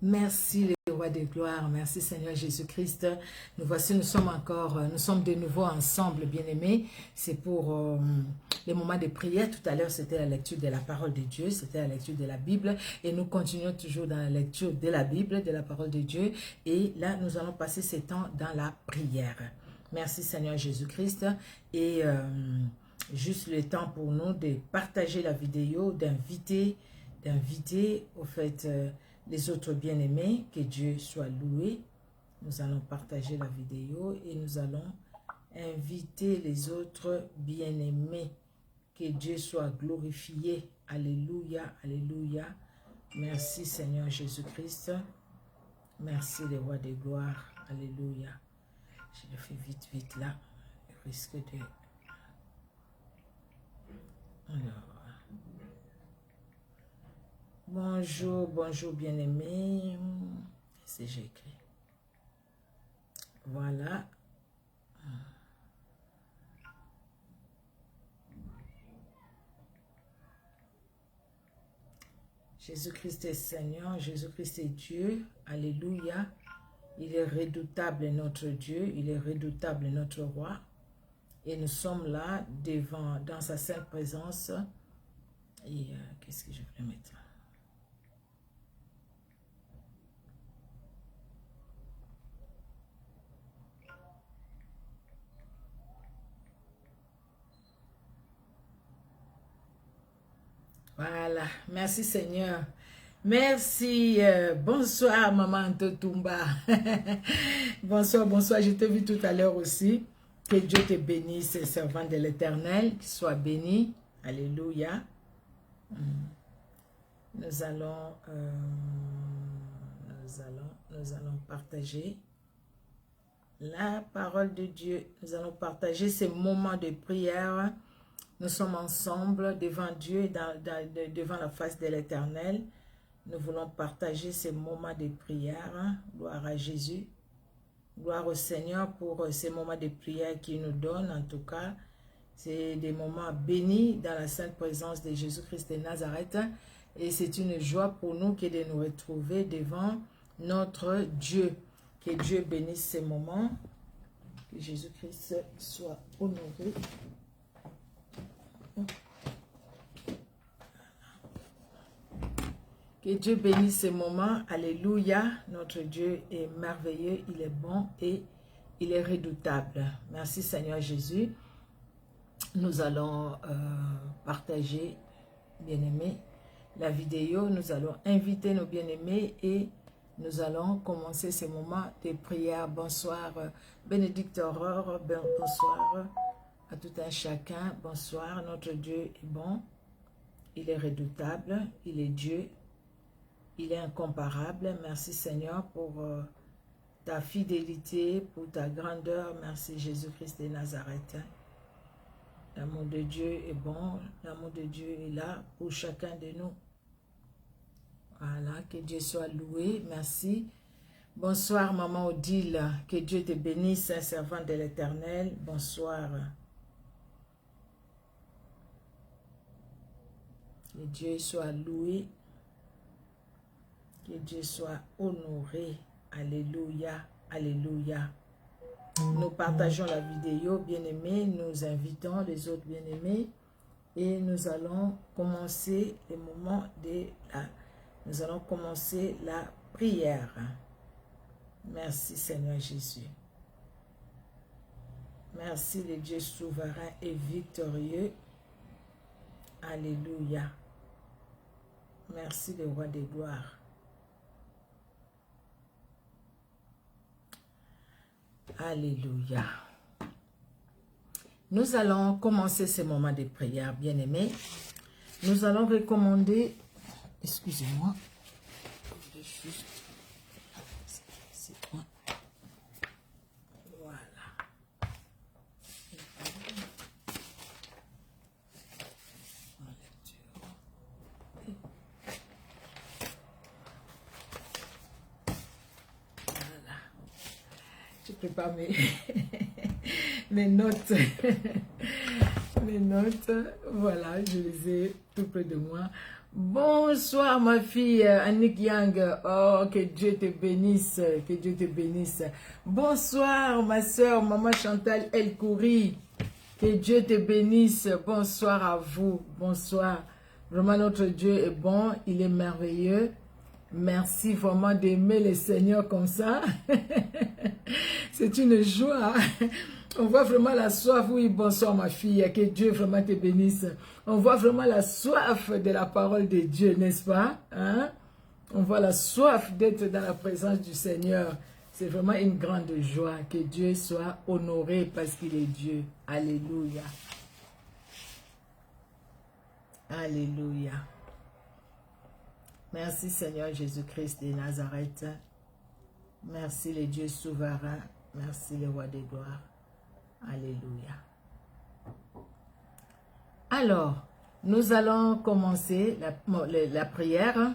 Merci les rois de gloire, merci Seigneur Jésus-Christ. Nous sommes de nouveau ensemble, bien-aimés. C'est pour les moments de prière. Tout à l'heure, c'était la lecture de la parole de Dieu, c'était la lecture de la Bible. Et nous continuons toujours dans la lecture de la Bible, de la parole de Dieu. Et là, nous allons passer ce temps dans la prière. Merci Seigneur Jésus-Christ. Et juste le temps pour nous de partager la vidéo, d'inviter au fait... les autres bien-aimés, que Dieu soit loué. Nous allons partager la vidéo et nous allons inviter les autres bien-aimés. Que Dieu soit glorifié. Alléluia, alléluia. Merci Seigneur Jésus-Christ. Merci les rois de gloire. Alléluia. Je le fais vite, vite là. Je risque de... Alors... Bonjour, bonjour bien-aimés. Qu'est-ce que j'ai écrit? Voilà. Jésus-Christ est Seigneur, Jésus-Christ est Dieu. Alléluia. Il est redoutable notre Dieu, il est redoutable notre roi. Et nous sommes là devant, dans sa sainte présence. Et qu'est-ce que je voulais mettre? Voilà, merci Seigneur. Merci, bonsoir Maman Totumba. Bonsoir, bonsoir, je t'ai vu tout à l'heure aussi. Que Dieu te bénisse, servant de l'Éternel, qu'il soit béni. Alléluia. Nous allons partager la parole de Dieu. Nous allons partager ces moments de prière. Nous sommes ensemble devant Dieu, devant la face de l'Éternel. Nous voulons partager ces moments de prière. Gloire à Jésus. Gloire au Seigneur pour ces moments de prière qu'il nous donne. En tout cas, c'est des moments bénis dans la sainte présence de Jésus-Christ de Nazareth. Et c'est une joie pour nous que de nous retrouver devant notre Dieu. Que Dieu bénisse ces moments. Que Jésus-Christ soit honoré. Que Dieu bénisse ces moments. Alléluia. Notre Dieu est merveilleux, il est bon et il est redoutable. Merci Seigneur Jésus. Nous allons partager, bien-aimés, la vidéo. Nous allons inviter nos bien-aimés et nous allons commencer ces moments de prière. Bonsoir, Bénédicte Aurore. Bonsoir à tout un chacun. Bonsoir, notre Dieu est bon. Il est redoutable. Il est Dieu. Il est incomparable. Merci Seigneur pour ta fidélité, pour ta grandeur. Merci Jésus-Christ de Nazareth. L'amour de Dieu est bon. L'amour de Dieu est là pour chacun de nous. Voilà, que Dieu soit loué. Merci. Bonsoir Maman Odile. Que Dieu te bénisse, servant de l'Éternel. Bonsoir. Que Dieu soit loué. Que Dieu soit honoré. Alléluia. Alléluia. Nous partageons la vidéo, bien-aimés. Nous invitons les autres bien-aimés. Et nous allons commencer le moment de la... Nous allons commencer la prière. Merci Seigneur Jésus. Merci le Dieu souverain et victorieux. Alléluia. Merci le roi des gloires. Alléluia. Nous allons commencer ce moment de prière, bien-aimés. Nous allons recommander, excusez-moi, voilà. Je prépare mes notes. Mes notes, voilà, je les ai tout près de moi. Bonsoir ma fille Annick Yang. Oh, que Dieu te bénisse, que Dieu te bénisse. Bonsoir ma soeur, maman Chantal El Kouri. Que Dieu te bénisse. Bonsoir à vous. Bonsoir. Vraiment notre Dieu est bon, il est merveilleux. Merci vraiment d'aimer le Seigneur comme ça. C'est une joie. On voit vraiment la soif. Oui, bonsoir ma fille. Que Dieu vraiment te bénisse. On voit vraiment la soif de la parole de Dieu, n'est-ce pas? Hein? On voit la soif d'être dans la présence du Seigneur. C'est vraiment une grande joie. Que Dieu soit honoré parce qu'il est Dieu. Alléluia. Alléluia. Merci Seigneur Jésus-Christ de Nazareth. Merci le Dieu souverain. Merci le roi des gloires. Alléluia. Alors, nous allons commencer la prière.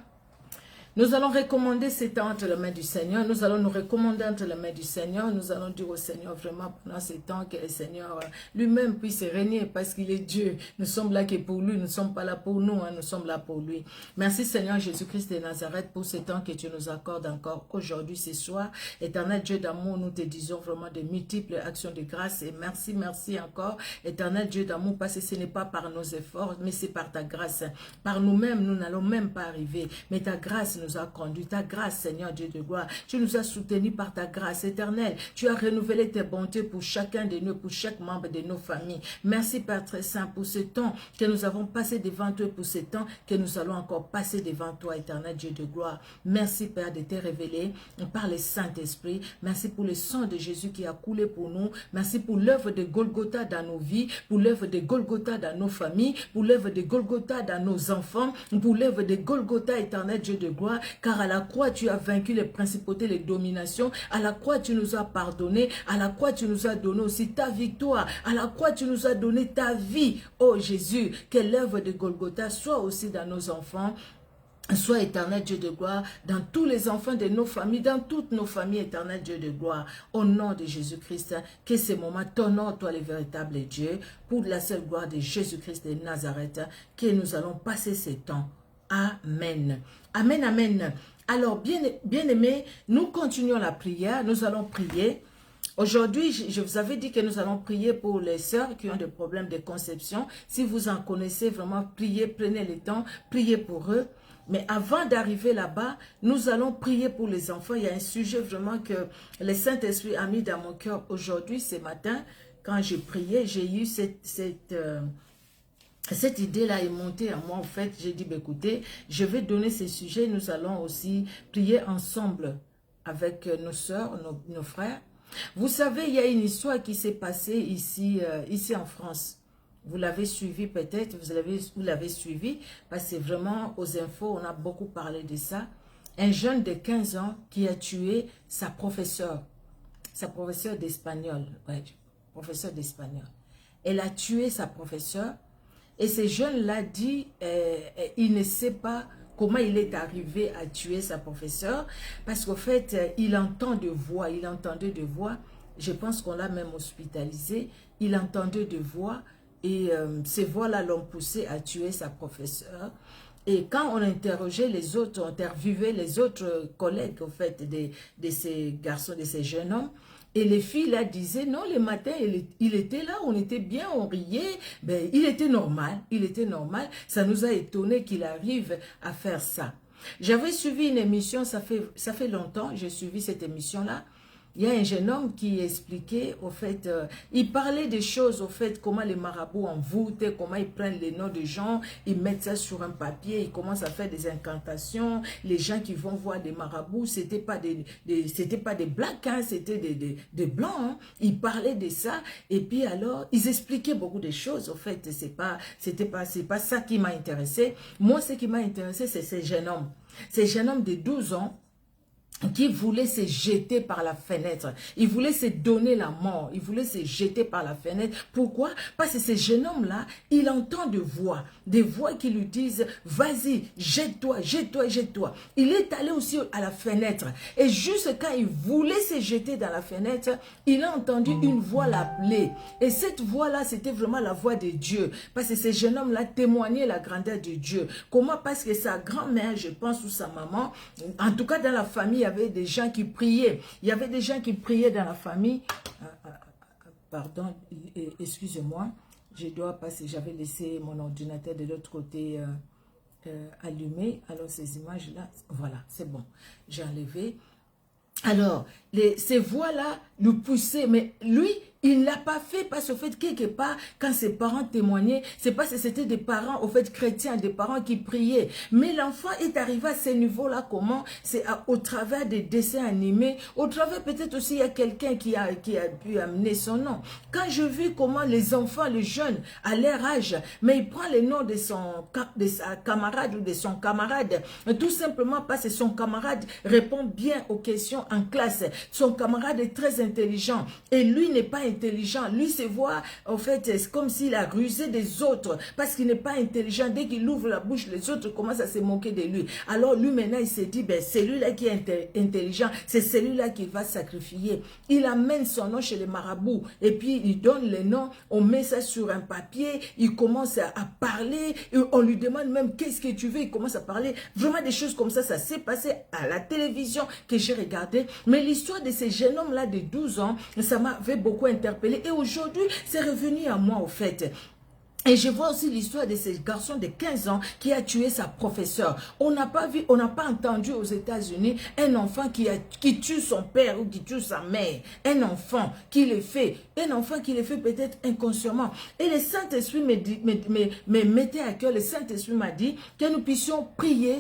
Nous allons recommander ces temps entre les mains du Seigneur. Nous allons nous recommander entre les mains du Seigneur. Nous allons dire au Seigneur vraiment pendant ces temps que le Seigneur lui-même puisse régner parce qu'il est Dieu. Nous sommes là que pour lui. Nous ne sommes pas là pour nous. Nous sommes là pour lui. Merci Seigneur Jésus-Christ de Nazareth pour ces temps que tu nous accordes encore aujourd'hui, ce soir. Éternel Dieu d'amour, nous te disons vraiment de multiples actions de grâce. Et merci, merci encore. Éternel Dieu d'amour, parce que ce n'est pas par nos efforts, mais c'est par ta grâce. Par nous-mêmes, nous n'allons même pas arriver. Mais ta grâce nous a conduit, ta grâce Seigneur Dieu de gloire, tu nous as soutenus par ta grâce éternelle, tu as renouvelé tes bontés pour chacun de nous, pour chaque membre de nos familles. Merci Père très saint pour ce temps que nous avons passé devant toi, pour ce temps que nous allons encore passer devant toi éternel Dieu de gloire. Merci Père de te révéler par le Saint-Esprit, merci pour le sang de Jésus qui a coulé pour nous, merci pour l'œuvre de Golgotha dans nos vies, pour l'œuvre de Golgotha dans nos familles, pour l'œuvre de Golgotha dans nos enfants, pour l'œuvre de Golgotha éternel Dieu de gloire, car à la croix tu as vaincu les principautés, les dominations, à la croix tu nous as pardonné, à la croix tu nous as donné aussi ta victoire, à la croix tu nous as donné ta vie, oh Jésus, que l'œuvre de Golgotha soit aussi dans nos enfants, sois éternel Dieu de gloire, dans tous les enfants de nos familles, dans toutes nos familles, éternel Dieu de gloire, au nom de Jésus-Christ, que ces moments t'honorent, toi le véritable Dieu, pour la seule gloire de Jésus-Christ de Nazareth, que nous allons passer ces temps. Amen. Amen, amen. Alors, bien-aimés, nous continuons la prière, nous allons prier. Aujourd'hui, je vous avais dit que nous allons prier pour les sœurs qui ont des problèmes de conception. Si vous en connaissez, vraiment, priez, prenez le temps, priez pour eux. Mais avant d'arriver là-bas, nous allons prier pour les enfants. Il y a un sujet vraiment que le Saint-Esprit a mis dans mon cœur aujourd'hui, ce matin. Quand j'ai prié, j'ai eu cette idée-là est montée à moi. En fait, j'ai dit, écoutez, je vais donner ces sujets. Nous allons aussi prier ensemble avec nos sœurs, nos frères. Vous savez, il y a une histoire qui s'est passée ici en France. Vous l'avez suivi peut-être, vous l'avez suivi, parce que vraiment, aux infos, on a beaucoup parlé de ça. Un jeune de 15 ans qui a tué sa professeure d'espagnol. Ouais, professeure d'espagnol. Elle a tué sa professeure. Et ce jeune-là dit, il ne sait pas comment il est arrivé à tuer sa professeure, parce qu'en fait, il entendait de voix, je pense qu'on l'a même hospitalisé, il entendait de voix, et ces voix-là l'ont poussé à tuer sa professeure. Et quand on interrogeait les autres, on interviewait les autres collègues, en fait, de ces garçons, de ces jeunes hommes, et les filles là disaient, non, le matin, il était là, on était bien, on riait, ben, il était normal, ça nous a étonné qu'il arrive à faire ça. J'avais suivi une émission, ça fait longtemps, j'ai suivi cette émission-là. Il y a un jeune homme qui expliquait, au fait, il parlait des choses, au fait, comment les marabouts envoûtent, comment ils prennent les noms de gens, ils mettent ça sur un papier, ils commencent à faire des incantations. Les gens qui vont voir des marabouts, c'était pas des blacks, hein, c'était des blancs. Hein. Ils parlaient de ça, et puis alors, ils expliquaient beaucoup de choses. Au fait, c'est pas ça qui m'a intéressé. Moi, ce qui m'a intéressé, c'est ces jeunes hommes. Ces jeunes hommes de 12 ans, qui voulait se jeter par la fenêtre. Il voulait se donner la mort. Il voulait se jeter par la fenêtre. Pourquoi? Parce que ce jeune homme-là, il entend des voix qui lui disent, vas-y, jette-toi, jette-toi, jette-toi. Il est allé aussi à la fenêtre. Et juste quand il voulait se jeter dans la fenêtre, il a entendu une voix l'appeler. Et cette voix-là, c'était vraiment la voix de Dieu. Parce que ce jeune homme-là témoignait la grandeur de Dieu. Comment? Parce que sa grand-mère, je pense, ou sa maman, en tout cas dans la famille, il y avait des gens qui priaient. Il y avait des gens qui priaient dans la famille. Pardon, excusez-moi. Je dois passer. J'avais laissé mon ordinateur de l'autre côté allumé. Alors, ces images-là, voilà, c'est bon. J'ai enlevé. Alors, ces voix-là nous poussaient, mais lui, il ne l'a pas fait parce qu'au fait, quelque part, quand ses parents témoignaient, c'est parce que c'était des parents, au fait, chrétiens, des parents qui priaient. Mais l'enfant est arrivé à ce niveau-là, comment? C'est au travers des dessins animés, au travers peut-être aussi, il y a quelqu'un qui a pu amener son nom. Quand je vis comment les enfants, les jeunes, à leur âge, mais il prend le nom de sa camarade ou de son camarade, tout simplement parce que son camarade répond bien aux questions en classe. Son camarade est très intelligent et lui n'est pas intelligent. Lui se voit, en fait, c'est comme s'il a rusé des autres parce qu'il n'est pas intelligent. Dès qu'il ouvre la bouche, les autres commencent à se moquer de lui. Alors lui, maintenant, il se dit, ben, celui-là qui est intelligent, c'est celui-là qui va sacrifier. Il amène son nom chez les marabouts et puis il donne le nom, on met ça sur un papier, il commence à parler, et on lui demande même qu'est-ce que tu veux, il commence à parler. Vraiment des choses comme ça s'est passé à la télévision que j'ai regardé. Mais l'histoire de ce jeune homme-là de 12 ans, ça m'avait beaucoup interpellé. Et aujourd'hui, c'est revenu à moi, au fait. Et je vois aussi l'histoire de ce garçon de 15 ans qui a tué sa professeure. On n'a pas vu, on n'a pas entendu aux États-Unis un enfant qui tue son père ou qui tue sa mère. Un enfant qui le fait. Un enfant qui le fait peut-être inconsciemment. Et le Saint-Esprit me mettait à cœur, le Saint-Esprit m'a dit que nous puissions prier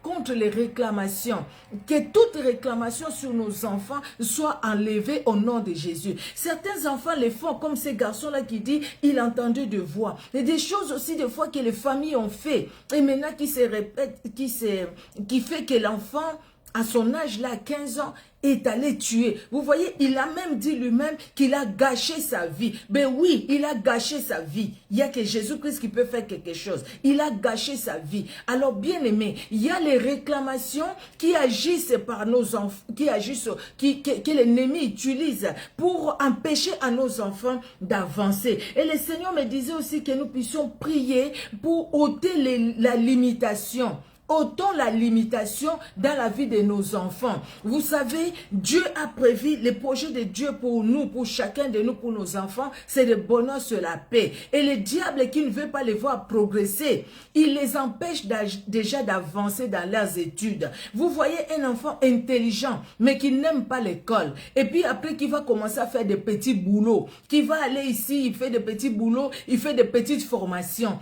contre les réclamations. Que toute réclamation sur nos enfants soit enlevée au nom de Jésus. Certains enfants le font comme ce garçon-là qui dit, il a entendu de voix. Et des choses aussi des fois que les familles ont fait. Et maintenant qui se répète, qui fait que l'enfant, à son âge là, 15 ans, est allé tuer. Vous voyez, il a même dit lui-même qu'il a gâché sa vie. Ben oui, il a gâché sa vie. Il n'y a que Jésus-Christ qui peut faire quelque chose. Il a gâché sa vie. Alors, bien aimé, il y a les réclamations qui agissent par nos enfants, que l'ennemi utilise pour empêcher à nos enfants d'avancer. Et le Seigneur me disait aussi que nous puissions prier pour ôter la limitation. Ôtons la limitation dans la vie de nos enfants. Vous savez, Dieu a prévu les projets de Dieu pour nous, pour chacun de nous, pour nos enfants, c'est le bonheur sur la paix. Et le diable qui ne veut pas les voir progresser, il les empêche déjà d'avancer dans leurs études. Vous voyez un enfant intelligent, mais qui n'aime pas l'école, et puis après qui va commencer à faire des petits boulots, qui va aller ici, il fait des petits boulots, il fait des petites formations.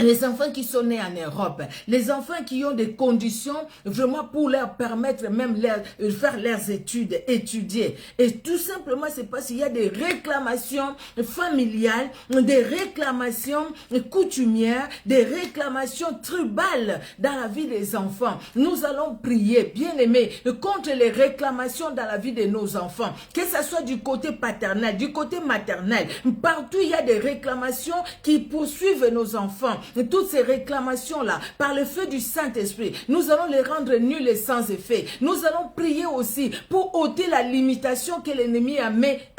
Les enfants qui sont nés en Europe, les enfants qui ont des conditions vraiment pour leur permettre même de faire leurs études, étudier. Et tout simplement, c'est parce qu'il y a des réclamations familiales, des réclamations coutumières, des réclamations tribales dans la vie des enfants. Nous allons prier, bien aimés, contre les réclamations dans la vie de nos enfants, que ce soit du côté paternel, du côté maternel. Partout, il y a des réclamations qui poursuivent nos enfants. Toutes ces réclamations-là, par le feu du Saint-Esprit, nous allons les rendre nuls et sans effet. Nous allons prier aussi pour ôter la limitation que l'ennemi a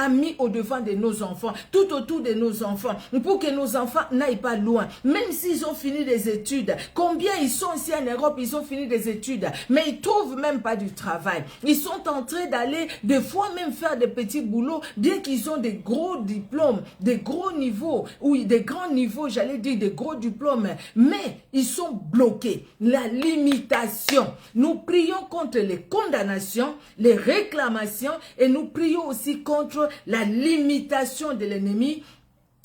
mis au-devant de nos enfants, tout autour de nos enfants, pour que nos enfants n'aillent pas loin. Même s'ils ont fini des études, combien ils sont ici en Europe, ils ont fini des études, mais ils ne trouvent même pas du travail. Ils sont en train d'aller, des fois même faire des petits boulots, bien qu'ils ont des gros diplômes, des gros niveaux, ou des grands niveaux, j'allais dire des gros diplômes, mais ils sont bloqués. La limitation. Nous prions contre les condamnations, les réclamations, et nous prions aussi contre la limitation de l'ennemi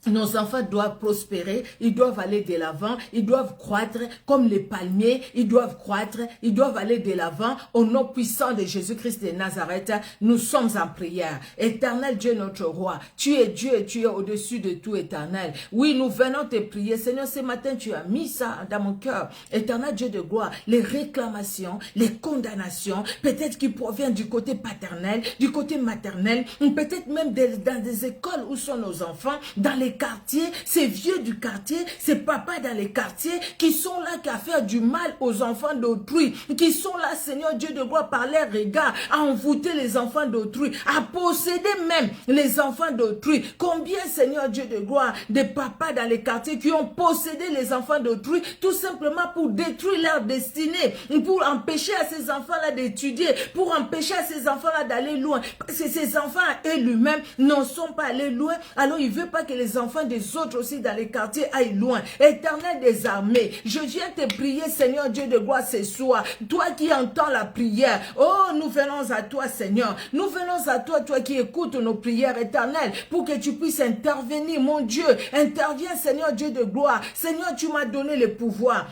Nos enfants doivent prospérer, ils doivent aller de l'avant, ils doivent croître comme les palmiers, ils doivent croître, ils doivent aller de l'avant. Au nom puissant de Jésus-Christ de Nazareth, nous sommes en prière. Éternel Dieu notre roi, tu es Dieu et tu es au-dessus de tout, éternel. Oui, nous venons te prier. Seigneur, ce matin, tu as mis ça dans mon cœur. Éternel Dieu de gloire, les réclamations, les condamnations, peut-être qui proviennent du côté paternel, du côté maternel, ou peut-être même dans des écoles où sont nos enfants, dans les quartiers, ces vieux du quartier, ces papas dans les quartiers qui sont là à faire du mal aux enfants d'autrui, qui sont là, Seigneur Dieu de gloire, par leurs regards, à envoûter les enfants d'autrui, à posséder même les enfants d'autrui. Combien, Seigneur Dieu de gloire, de papas dans les quartiers qui ont possédé les enfants d'autrui, tout simplement pour détruire leur destinée, pour empêcher à ces enfants-là d'étudier, pour empêcher à ces enfants-là d'aller loin. Parce que ces enfants, eux-mêmes, n'en sont pas allés loin, alors il ne veut pas que les enfants des autres aussi dans les quartiers aillent loin. Éternel des armées, je viens te prier, Seigneur Dieu de gloire, ce soir. Toi qui entends la prière, oh, nous venons à toi, Seigneur. Nous venons à toi, toi qui écoutes nos prières, éternelles, pour que tu puisses intervenir, mon Dieu. Interviens, Seigneur Dieu de gloire. Seigneur, tu m'as donné le pouvoir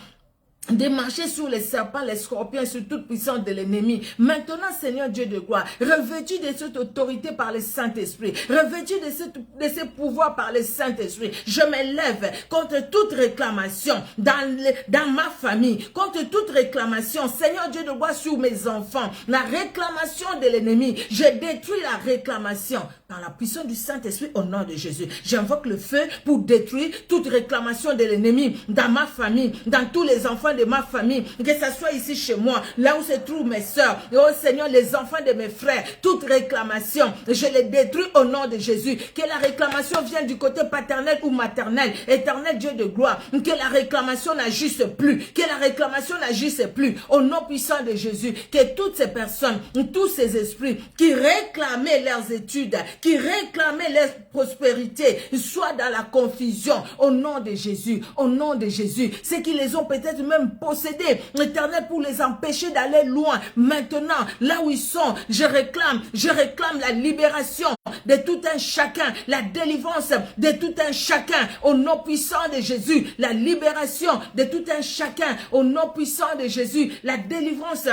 de marcher sur les serpents, les scorpions, sur toute puissance de l'ennemi. Maintenant, Seigneur Dieu de gloire, revêtu de cette autorité par le Saint-Esprit, revêtu de ce pouvoir par le Saint-Esprit, je m'élève contre toute réclamation dans ma famille, contre toute réclamation, Seigneur Dieu de gloire, sur mes enfants, la réclamation de l'ennemi, je détruis la réclamation par la puissance du Saint-Esprit au nom de Jésus. J'invoque le feu pour détruire toute réclamation de l'ennemi dans ma famille, dans tous les enfants de ma famille, que ce soit ici chez moi, là où se trouvent mes soeurs, et oh Seigneur, les enfants de mes frères, toute réclamation, je les détruis au nom de Jésus. Que la réclamation vienne du côté paternel ou maternel, éternel Dieu de gloire, que la réclamation n'agisse plus, que la réclamation n'agisse plus, au nom puissant de Jésus, que toutes ces personnes, tous ces esprits qui réclamaient leurs études, qui réclamaient leur prospérité, soient dans la confusion, au nom de Jésus, au nom de Jésus, ceux qui les ont peut-être même posséder, éternel, pour les empêcher d'aller loin. Maintenant, là où ils sont, je réclame la libération de tout un chacun, la délivrance de tout un chacun, au nom puissant de Jésus, la libération de tout un chacun, au nom puissant de Jésus, la délivrance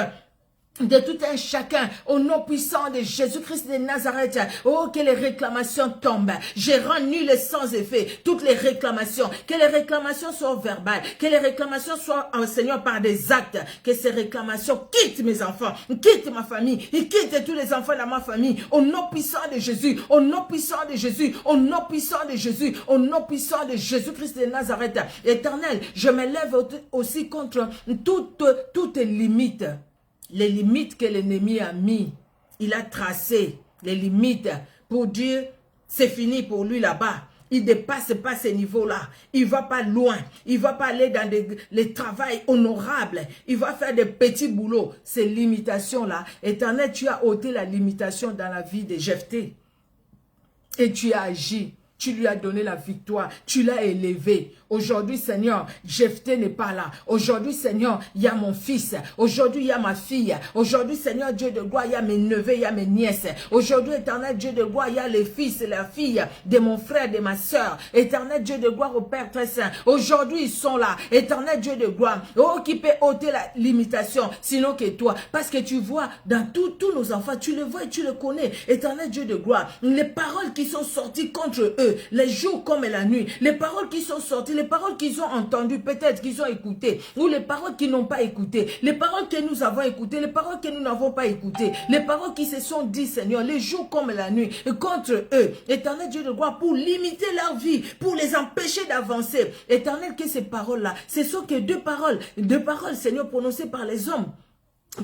de tout un chacun, au nom puissant de Jésus-Christ de Nazareth. Oh, que les réclamations tombent. Je rends nul et sans effet toutes les réclamations. Que les réclamations soient verbales. Que les réclamations soient, Seigneur, par des actes. Que ces réclamations quittent mes enfants, quittent ma famille, ils quittent tous les enfants de ma famille. Au nom puissant de Jésus, au nom puissant de Jésus, au nom puissant de Jésus, au nom puissant de Jésus-Christ de Nazareth. Éternel, je m'élève aussi contre toutes limites. Les limites que l'ennemi a mis, il a tracé les limites pour dire c'est fini pour lui là-bas. Il ne dépasse pas ces niveaux-là. Il ne va pas loin. Il ne va pas aller dans les travails honorables. Il va faire des petits boulots. Ces limitations-là, éternel, tu as ôté la limitation dans la vie de Jephthé. Et tu as agi. Tu lui as donné la victoire, tu l'as élevé. Aujourd'hui, Seigneur, Jephthé n'est pas là. Aujourd'hui, Seigneur, il y a mon fils. Aujourd'hui, il y a ma fille. Aujourd'hui, Seigneur, Dieu de gloire, il y a mes neveux, il y a mes nièces. Aujourd'hui, éternel Dieu de gloire, il y a les fils et la fille de mon frère, de ma soeur. Éternel Dieu de gloire au Père très saint. Aujourd'hui, ils sont là. Éternel Dieu de gloire. Oh, qui peut ôter la limitation, sinon que toi. Parce que tu vois, dans tous nos enfants, tu le vois et tu le connais. Éternel Dieu de gloire, les paroles qui sont sorties contre eux, les jours comme la nuit, les paroles qui sont sorties, les paroles qu'ils ont entendues, peut-être qu'ils ont écoutées, ou les paroles qu'ils n'ont pas écoutées, les paroles que nous avons écoutées, les paroles que nous n'avons pas écoutées, les paroles qui se sont dites, Seigneur, les jours comme la nuit, contre eux, éternel Dieu de gloire, pour limiter leur vie, pour les empêcher d'avancer. Éternel, que ces paroles-là, ce sont que deux paroles, Seigneur, prononcées par les hommes,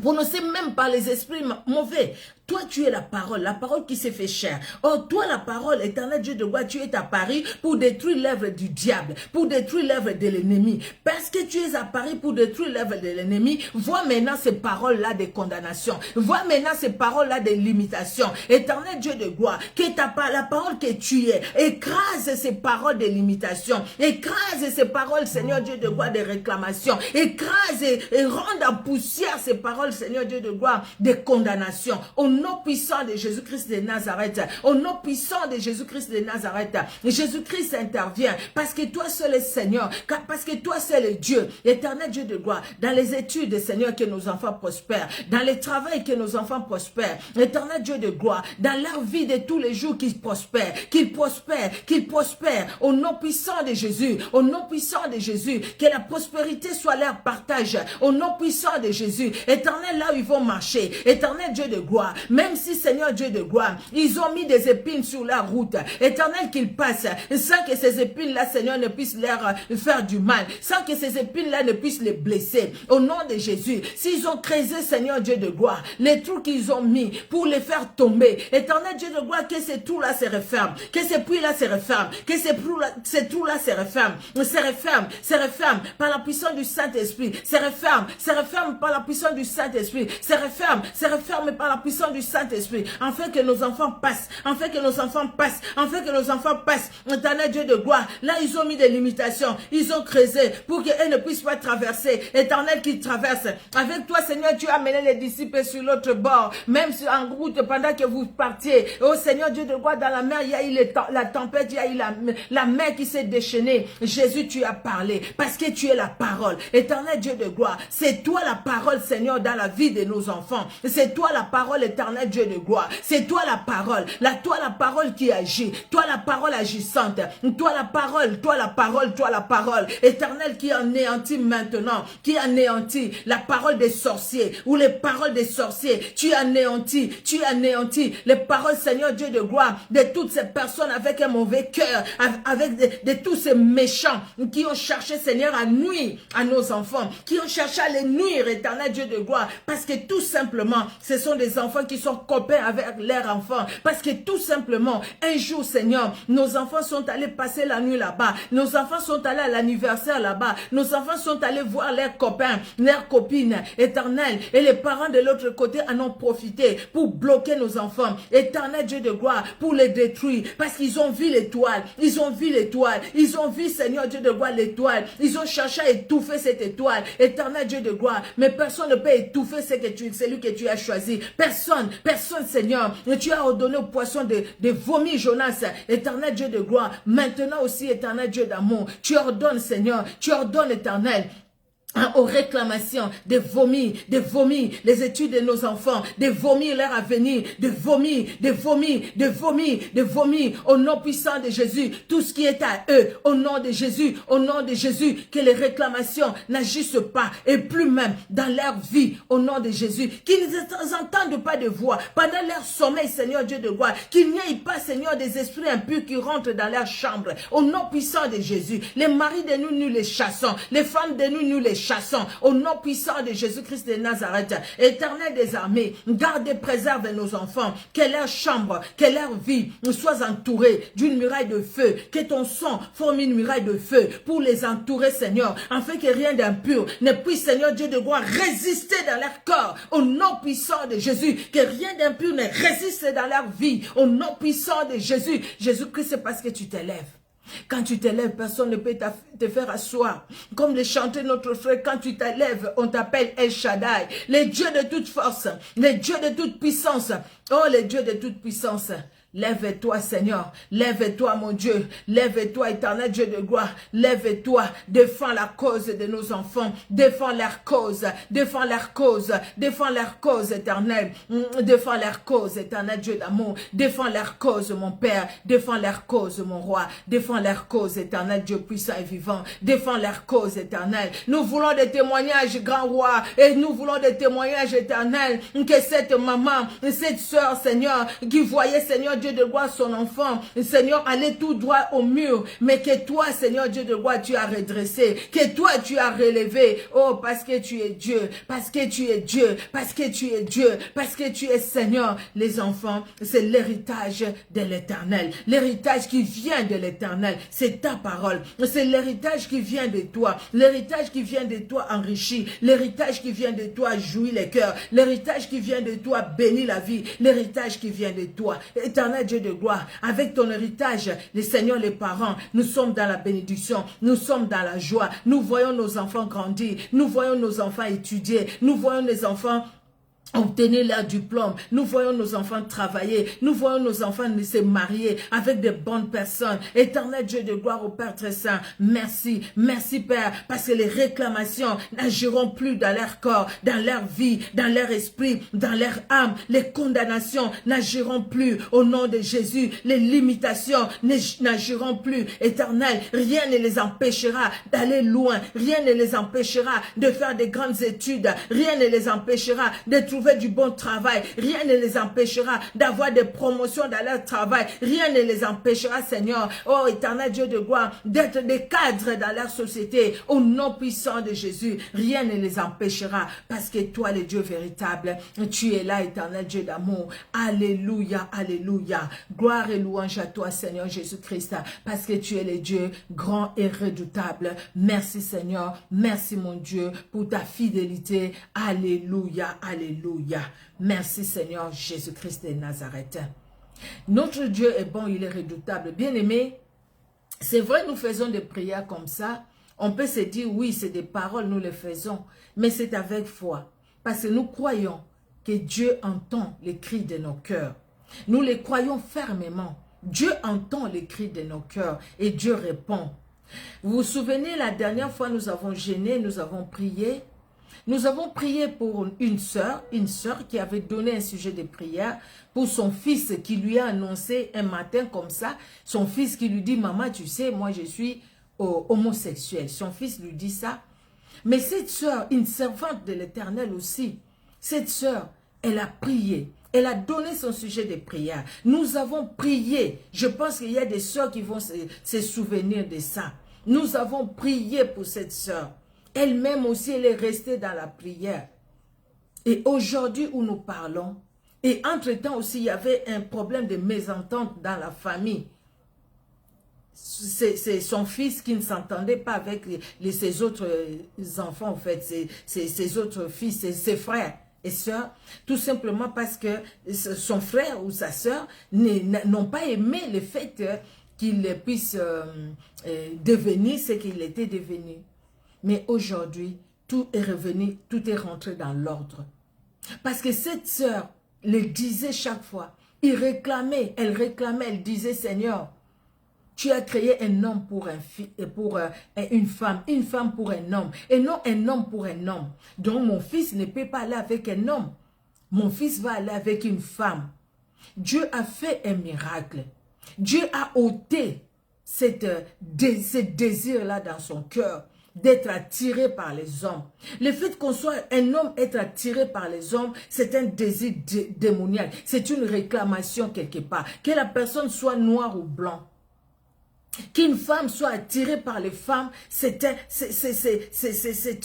prononcées même par les esprits mauvais. Toi, tu es la parole qui s'est fait chair. Oh, toi, la parole, éternel Dieu de gloire, tu es apparu pour détruire l'œuvre du diable, pour détruire l'œuvre de l'ennemi. Parce que tu es apparu pour détruire l'œuvre de l'ennemi, vois maintenant ces paroles-là de condamnation. Vois maintenant ces paroles-là de limitation. Éternel Dieu de gloire, que la parole que tu es, écrase ces paroles de limitation. Écrase ces paroles, Seigneur Dieu de gloire, de réclamation. Écrase et rende en poussière ces paroles parole, Seigneur Dieu de gloire, de condamnation. Au nom puissant de Jésus-Christ de Nazareth, au nom puissant de Jésus-Christ de Nazareth, Jésus-Christ intervient parce que toi seul es Seigneur, parce que toi seul es Dieu, éternel Dieu de gloire. Dans les études, Seigneur, que nos enfants prospèrent, dans le travail, que nos enfants prospèrent, éternel Dieu de gloire, dans leur vie de tous les jours, qu'ils prospèrent, qu'ils prospèrent, qu'ils prospèrent, au nom puissant de Jésus, au nom puissant de Jésus, que la prospérité soit leur partage, au nom puissant de Jésus, éternel, là où ils vont marcher, éternel Dieu de gloire, même si, Seigneur Dieu de gloire, ils ont mis des épines sur leur route, éternel, qu'ils passent, sans que ces épines-là, Seigneur, ne puissent leur faire du mal, sans que ces épines-là ne puissent les blesser, au nom de Jésus. S'ils ont creusé, Seigneur Dieu de gloire, les trous qu'ils ont mis pour les faire tomber, éternel Dieu de gloire, que ces trous-là se referment, que ces puits-là se referment, que ces trous-là se referment par la puissance du Saint-Esprit, se referment par la puissance du Saint-Esprit, se referment par la puissance du Saint-Esprit, afin que nos enfants passent, éternel Dieu de gloire. Là, ils ont mis des limitations, ils ont creusé pour qu'elles ne puissent pas traverser, éternel, qu'ils traversent. Avec toi, Seigneur, tu as amené les disciples sur l'autre bord, même en route, pendant que vous partiez. Oh Seigneur Dieu de gloire, dans la mer, il y a eu la tempête, il y a eu la mer qui s'est déchaînée. Jésus, tu as parlé, parce que tu es la parole. Éternel Dieu de gloire, c'est toi la parole, Seigneur, dans la vie de nos enfants. C'est toi la parole, éternel Dieu de gloire. C'est toi la parole, toi la parole qui agit, toi la parole agissante, toi la parole, éternel, qui anéantit maintenant, qui anéantit la parole des sorciers, ou les paroles des sorciers. Tu anéantis les paroles, Seigneur Dieu de gloire, de toutes ces personnes avec un mauvais cœur, avec de tous ces méchants qui ont cherché, Seigneur, à nuire à nos enfants, qui ont cherché à les nuire, éternel Dieu de gloire, parce que tout simplement, ce sont des enfants qui sont copains avec leurs enfants, parce que tout simplement, un jour, Seigneur, nos enfants sont allés passer la nuit là-bas, nos enfants sont allés à l'anniversaire là-bas, nos enfants sont allés voir leurs copains, leurs copines, éternel, et les parents de l'autre côté en ont profité pour bloquer nos enfants, éternel Dieu de gloire, pour les détruire, parce qu'ils ont vu l'étoile, ils ont vu, Seigneur Dieu de gloire, l'étoile, ils ont cherché à étouffer cette étoile, éternel Dieu de gloire, mais personne ne peut étouffer celui que tu as choisi, personne, Seigneur, tu as ordonné au poisson de vomir Jonas, éternel Dieu de gloire, maintenant aussi, éternel Dieu d'amour, tu ordonnes, Seigneur, tu ordonnes, éternel, aux réclamations, de vomir les études de nos enfants, de vomir leur avenir, de vomir, au nom puissant de Jésus, tout ce qui est à eux, au nom de Jésus, que les réclamations n'agissent pas, et plus même dans leur vie, au nom de Jésus, qu'ils n'entendent pas de voix, pendant leur sommeil, Seigneur Dieu de gloire, qu'il n'y ait pas, Seigneur, des esprits impurs qui rentrent dans leur chambre, au nom puissant de Jésus, les maris de nous les chassons, les femmes de nous les chassons, au nom puissant de Jésus-Christ de Nazareth, éternel des armées, garde et préserve nos enfants, que leur chambre, que leur vie soit entourée d'une muraille de feu, que ton sang forme une muraille de feu pour les entourer, Seigneur, afin que rien d'impur ne puisse, Seigneur Dieu de gloire, résister dans leur corps, au nom puissant de Jésus, que rien d'impur ne résiste dans leur vie, au nom puissant de Jésus. Jésus-Christ, c'est parce que tu t'élèves. Quand tu t'élèves, personne ne peut te faire asseoir. Comme le chantait notre frère, quand tu t'élèves, on t'appelle El Shaddai, les dieux de toute force, les dieux de toute puissance. Oh, les dieux de toute puissance. Lève-toi, Seigneur, lève-toi, mon Dieu, lève-toi, éternel Dieu de gloire, lève-toi, défends la cause de nos enfants, défends leur cause, éternel, défends leur cause, éternel Dieu d'amour, défends leur cause, mon Père, défends leur cause, mon Roi, défends leur cause, éternel Dieu puissant et vivant, défends leur cause, éternel. Nous voulons des témoignages, grand Roi, et nous voulons des témoignages, éternels, que cette maman, cette soeur, Seigneur, qui voyait, Seigneur Dieu de gloire, son enfant, Seigneur, aller tout droit au mur, mais que toi, Seigneur Dieu de gloire, tu as redressé, que toi, tu as relevé, oh, parce que tu es Dieu, parce que tu es Dieu, parce que tu es Dieu, parce que tu es Seigneur. Les enfants, c'est l'héritage de l'Éternel, l'héritage qui vient de l'Éternel, c'est ta parole, c'est l'héritage qui vient de toi, l'héritage qui vient de toi enrichit, l'héritage qui vient de toi jouit les cœurs, l'héritage qui vient de toi bénit la vie, l'héritage qui vient de toi, Éternel Éternel Dieu de gloire, avec ton héritage, les seigneurs, les parents, nous sommes dans la bénédiction, nous sommes dans la joie, nous voyons nos enfants grandir, nous voyons nos enfants étudier, nous voyons les enfants obtenir leur diplôme, nous voyons nos enfants travailler, nous voyons nos enfants se marier avec de bonnes personnes. Éternel Dieu de gloire au Père très saint, merci, merci Père, parce que les réclamations n'agiront plus dans leur corps, dans leur vie, dans leur esprit, dans leur âme. Les condamnations n'agiront plus au nom de Jésus. Les limitations n'agiront plus. Éternel, rien ne les empêchera d'aller loin, rien ne les empêchera de faire de grandes études, rien ne les empêchera de trouver du bon travail, rien ne les empêchera d'avoir des promotions dans leur travail, rien ne les empêchera, Seigneur, oh éternel Dieu de gloire, d'être des cadres dans leur société, au nom puissant de Jésus, rien ne les empêchera, parce que toi, le Dieu véritable, tu es là, éternel Dieu d'amour, alléluia, alléluia, gloire et louange à toi, Seigneur Jésus-Christ, parce que tu es le Dieu grand et redoutable, merci Seigneur, merci mon Dieu, pour ta fidélité, alléluia, alléluia. Merci Seigneur Jésus-Christ de Nazareth. Notre Dieu est bon, il est redoutable. Bien-aimé, c'est vrai, nous faisons des prières comme ça. On peut se dire, oui, c'est des paroles, nous les faisons. Mais c'est avec foi. Parce que nous croyons que Dieu entend les cris de nos cœurs. Nous les croyons fermement. Dieu entend les cris de nos cœurs et Dieu répond. Vous vous souvenez, la dernière fois, nous avons jeûné, nous avons prié. Nous avons prié pour une sœur qui avait donné un sujet de prière pour son fils qui lui a annoncé un matin comme ça, son fils qui lui dit, maman, tu sais, moi je suis homosexuel. Son fils lui dit ça. Mais cette sœur, une servante de l'Éternel aussi, cette sœur, elle a prié. Elle a donné son sujet de prière. Nous avons prié. Je pense qu'il y a des sœurs qui vont se souvenir de ça. Nous avons prié pour cette sœur. Elle-même aussi, elle est restée dans la prière. Et aujourd'hui où nous parlons, et entre-temps aussi, il y avait un problème de mésentente dans la famille. C'est son fils qui ne s'entendait pas avec ses autres enfants, en fait, ses autres fils, ses frères et sœurs, tout simplement parce que son frère ou sa sœur n'ont pas aimé le fait qu'il puisse devenir ce qu'il était devenu. Mais aujourd'hui, tout est revenu, tout est rentré dans l'ordre. Parce que cette sœur le disait chaque fois. Elle réclamait, elle disait, Seigneur, tu as créé un homme pour une femme pour un homme, et non un homme pour un homme. Donc mon fils ne peut pas aller avec un homme. Mon fils va aller avec une femme. Dieu a fait un miracle. Dieu a ôté ce désir-là dans son cœur, d'être attiré par les hommes. Le fait qu'on soit un homme, être attiré par les hommes, c'est un désir démoniaque. C'est une réclamation quelque part. Que la personne soit noire ou blanc. Qu'une femme soit attirée par les femmes, c'est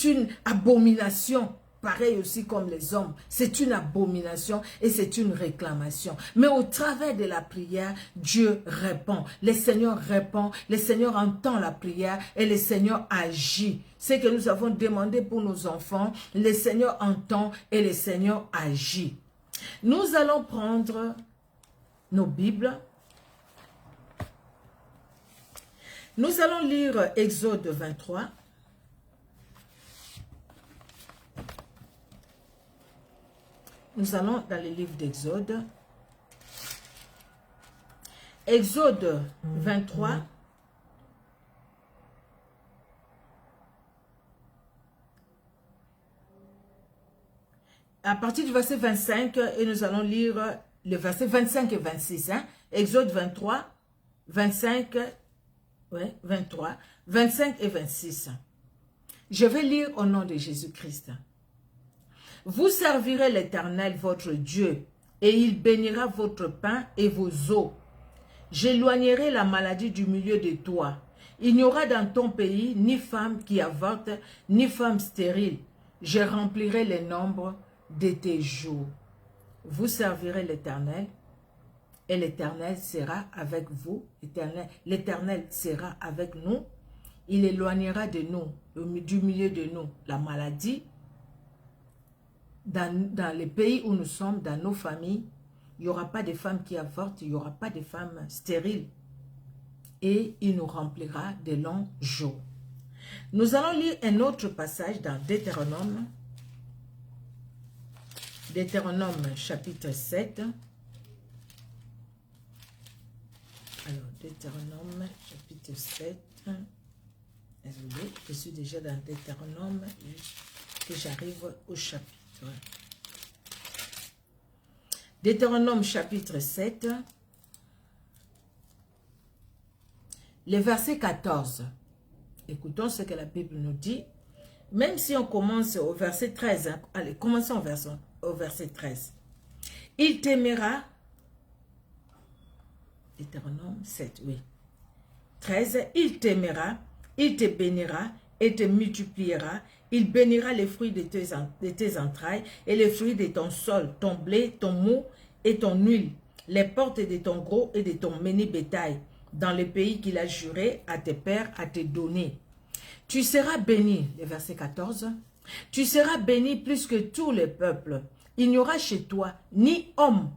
une abomination. Pareil aussi comme les hommes, c'est une abomination et c'est une réclamation. Mais au travers de la prière, Dieu répond. Le Seigneur répond, le Seigneur entend la prière et le Seigneur agit. Ce que nous avons demandé pour nos enfants, le Seigneur entend et le Seigneur agit. Nous allons prendre nos Bibles. Nous allons lire Exode 23. Nous allons dans le livre d'Exode. Exode 23. À partir du verset 25, et nous allons lire le verset 25 et 26. Hein? Exode 23, 25, 23, 25 et 26. Je vais lire au nom de Jésus-Christ. Vous servirez l'Éternel, votre Dieu, et il bénira votre pain et vos eaux. J'éloignerai la maladie du milieu de toi. Il n'y aura dans ton pays ni femme qui avorte, ni femme stérile. Je remplirai le nombre de tes jours. Vous servirez l'Éternel, et l'Éternel sera avec vous. L'Éternel sera avec nous. Il éloignera de nous, du milieu de nous, la maladie, dans les pays où nous sommes, dans nos familles, Il n'y aura pas de femmes qui avortent, il n'y aura pas de femmes stériles. Et il nous remplira de longs jours. Nous allons lire un autre passage dans Deutéronome. Deutéronome chapitre 7. Alors, Deutéronome chapitre 7. Désolé, je suis déjà dans Deutéronome que j'arrive au chapitre. Deutéronome chapitre 7. Le verset 14. Écoutons ce que la Bible nous dit. Même si on commence au verset 13. Hein, allez, commençons au verset 13. Il t'aimera. Deutéronome 7, oui. 13. Il t'aimera, il te bénira et te multipliera. Il bénira les fruits de tes entrailles et les fruits de ton sol, ton blé, ton mou et ton huile, les portes de ton gros et de ton menu bétail, dans le pays qu'il a juré à tes pères à te donner. Tu seras béni, le verset 14, tu seras béni plus que tous les peuples. Il n'y aura chez toi ni homme,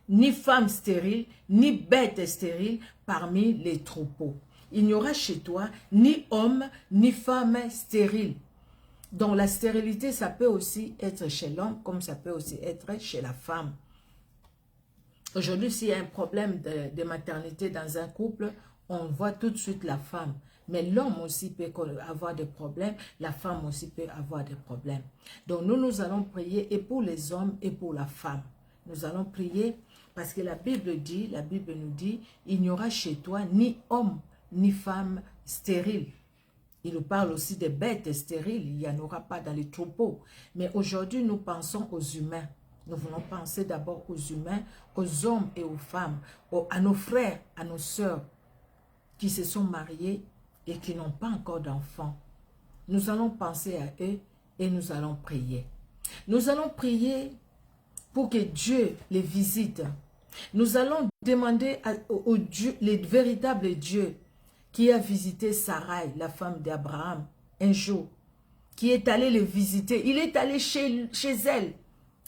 ni femme stérile, ni bête stérile parmi les troupeaux. Il n'y aura chez toi ni homme, ni femme stérile. Donc la stérilité, ça peut aussi être chez l'homme, comme ça peut aussi être chez la femme. Aujourd'hui, s'il y a un problème de maternité dans un couple, on voit tout de suite la femme. Mais l'homme aussi peut avoir des problèmes, la femme aussi peut avoir des problèmes. Donc nous allons prier et pour les hommes et pour la femme. Nous allons prier parce que la Bible nous dit, il n'y aura chez toi ni homme ni femme stérile. Il nous parle aussi des bêtes stériles, il n'y en aura pas dans les troupeaux. Mais aujourd'hui, nous pensons aux humains. Nous voulons penser d'abord aux humains, aux hommes et aux femmes, à nos frères, à nos sœurs qui se sont mariés et qui n'ont pas encore d'enfants. Nous allons penser à eux et nous allons prier. Nous allons prier pour que Dieu les visite. Nous allons demander au Dieu, le véritable Dieu qui a visité Sarai, la femme d'Abraham, un jour, qui est allé les visiter. Il est allé chez elle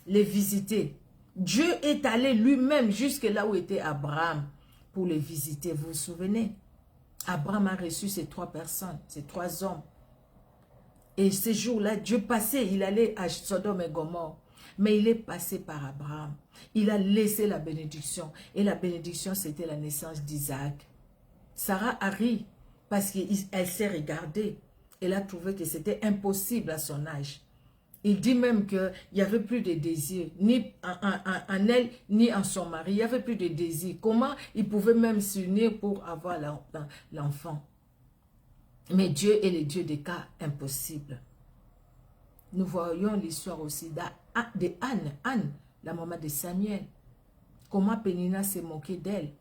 les visiter. Dieu est allé lui-même jusque là où était Abraham pour les visiter. Vous vous souvenez? Abraham a reçu ces 3 personnes, ces 3 hommes. Et ces jours-là, Dieu passait, il allait à Sodome et Gomorrhe. Mais il est passé par Abraham. Il a laissé la bénédiction. Et la bénédiction, c'était la naissance d'Isaac. Sarah a ri parce qu'elle s'est regardée. Elle a trouvé que c'était impossible à son âge. Il dit même qu'il n'y avait plus de désir, ni en elle, ni en son mari. Il n'y avait plus de désir. Comment ils pouvaient même s'unir pour avoir l'enfant? Mais Dieu est le Dieu des cas impossibles. Nous voyons l'histoire aussi de Anne, la maman de Samuel. Comment Pénina s'est moquée d'elle.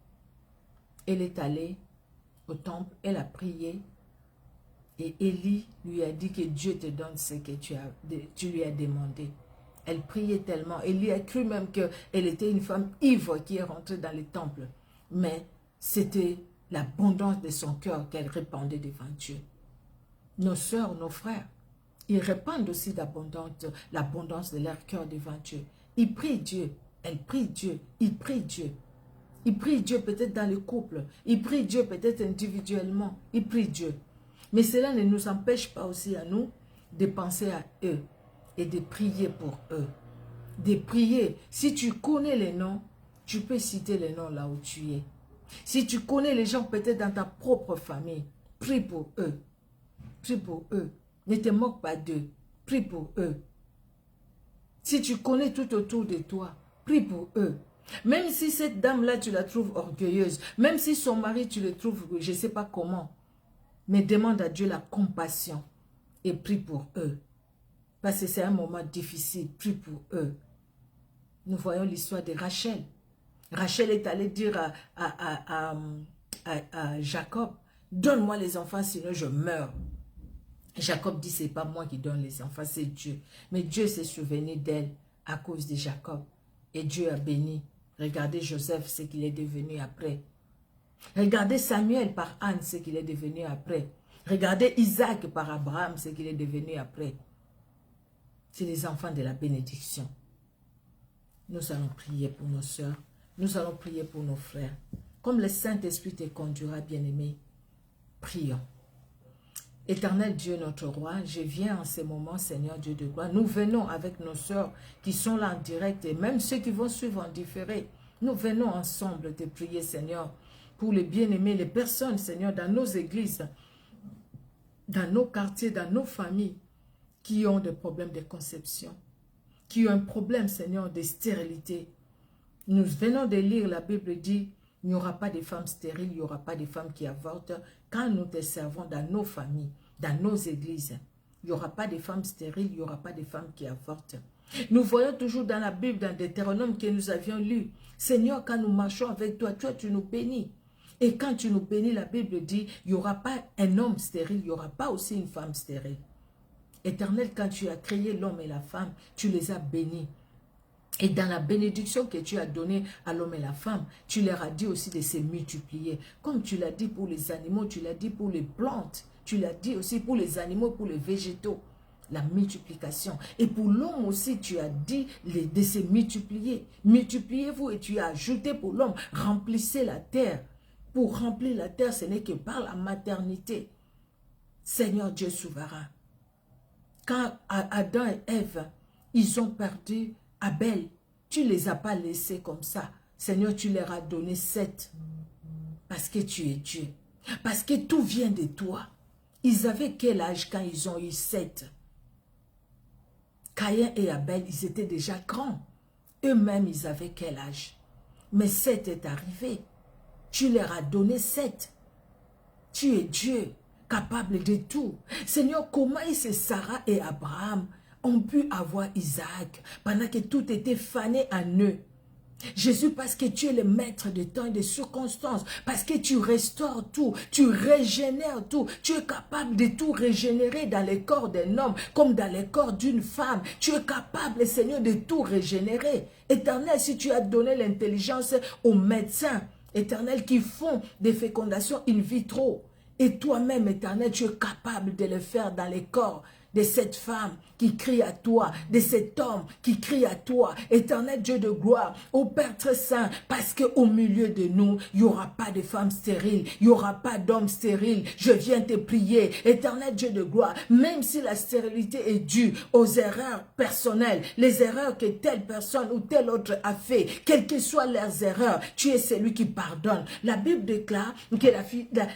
Elle est allée au temple, elle a prié. Et Élie lui a dit que Dieu te donne ce que tu lui as demandé. Elle priait tellement. Élie a cru même qu'elle était une femme ivre qui est rentrée dans le temple. Mais c'était l'abondance de son cœur qu'elle répandait devant Dieu. Nos sœurs, nos frères, ils répandent aussi l'abondance de leur cœur devant Dieu. Ils prient Dieu, elles prient Dieu, ils prient Dieu. Ils prient Dieu peut-être dans le couple, ils prient Dieu peut-être individuellement, ils prient Dieu. Mais cela ne nous empêche pas aussi à nous de penser à eux et de prier pour eux. De prier. Si tu connais les noms, tu peux citer les noms là où tu es. Si tu connais les gens peut-être dans ta propre famille, prie pour eux. Prie pour eux. Ne te moque pas d'eux. Prie pour eux. Si tu connais tout autour de toi, prie pour eux. Même si cette dame-là, tu la trouves orgueilleuse, même si son mari, tu le trouves, je ne sais pas comment, mais demande à Dieu la compassion et prie pour eux. Parce que c'est un moment difficile, prie pour eux. Nous voyons l'histoire de Rachel. Rachel est allée dire à Jacob, donne-moi les enfants, sinon je meurs. Jacob dit, c'est pas moi qui donne les enfants, c'est Dieu. Mais Dieu s'est souvenu d'elle à cause de Jacob. Et Dieu a béni. Regardez Joseph, ce qu'il est devenu après. Regardez Samuel par Anne, ce qu'il est devenu après. Regardez Isaac par Abraham, ce qu'il est devenu après. C'est les enfants de la bénédiction. nous allons prier pour nos sœurs, nous allons prier pour nos frères. Comme le Saint-Esprit te conduira, bien-aimé, prions. Éternel Dieu, notre roi, je viens en ce moment, Seigneur Dieu de gloire. Nous venons avec nos sœurs qui sont là en direct et même ceux qui vont suivre en différé. Nous venons ensemble te prier, Seigneur, pour les bien-aimés, les personnes, Seigneur, dans nos églises, dans nos quartiers, dans nos familles, qui ont des problèmes de conception, qui ont un problème, Seigneur, de stérilité. Nous venons de lire, la Bible dit, il n'y aura pas de femmes stériles, il n'y aura pas de femmes qui avortent quand nous te servons dans nos familles, dans nos églises. Il n'y aura pas de femmes stériles, il n'y aura pas de femmes qui avortent. Nous voyons toujours dans la Bible, dans Deutéronome que nous avions lu, Seigneur, quand nous marchons avec toi, toi tu nous bénis. Et quand tu nous bénis, la Bible dit, il n'y aura pas un homme stérile, il n'y aura pas aussi une femme stérile. Éternel, quand tu as créé l'homme et la femme, tu les as bénis. Et dans la bénédiction que tu as donnée à l'homme et la femme, tu leur as dit aussi de se multiplier. Comme tu l'as dit pour les animaux, tu l'as dit pour les plantes, tu l'as dit aussi pour les animaux, pour les végétaux. La multiplication. Et pour l'homme aussi, tu as dit de se multiplier. Multipliez-vous et tu as ajouté pour l'homme, remplissez la terre. Pour remplir la terre, ce n'est que par la maternité. Seigneur Dieu souverain, quand Adam et Ève, ils ont perdu Abel, tu ne les as pas laissés comme ça. Seigneur, tu leur as donné 7. Parce que tu es Dieu. Parce que tout vient de toi. Ils avaient quel âge quand ils ont eu 7? Caïn et Abel, ils étaient déjà grands. Eux-mêmes, ils avaient quel âge? Mais 7 est arrivé. Tu leur as donné 7. Tu es Dieu, capable de tout. Seigneur, comment est-ce que Sarah et Abraham ont pu avoir Isaac pendant que tout était fané en eux? Jésus, parce que tu es le maître de temps et des circonstances, parce que tu restaures tout, tu régénères tout, tu es capable de tout régénérer dans le corps d'un homme comme dans le corps d'une femme. Tu es capable, Seigneur, de tout régénérer. Éternel, si tu as donné l'intelligence aux médecins, Éternel, qui font des fécondations in vitro, et toi-même, Éternel, tu es capable de le faire dans les corps de cette femme qui crie à toi, de cet homme qui crie à toi, Éternel Dieu de gloire, ô Père très saint, parce qu'au milieu de nous, il n'y aura pas de femmes stériles, il n'y aura pas d'hommes stériles. Je viens te prier, Éternel Dieu de gloire, même si la stérilité est due aux erreurs personnelles, les erreurs que telle personne ou telle autre a fait, quelles que soient leurs erreurs, tu es celui qui pardonne. La Bible déclare que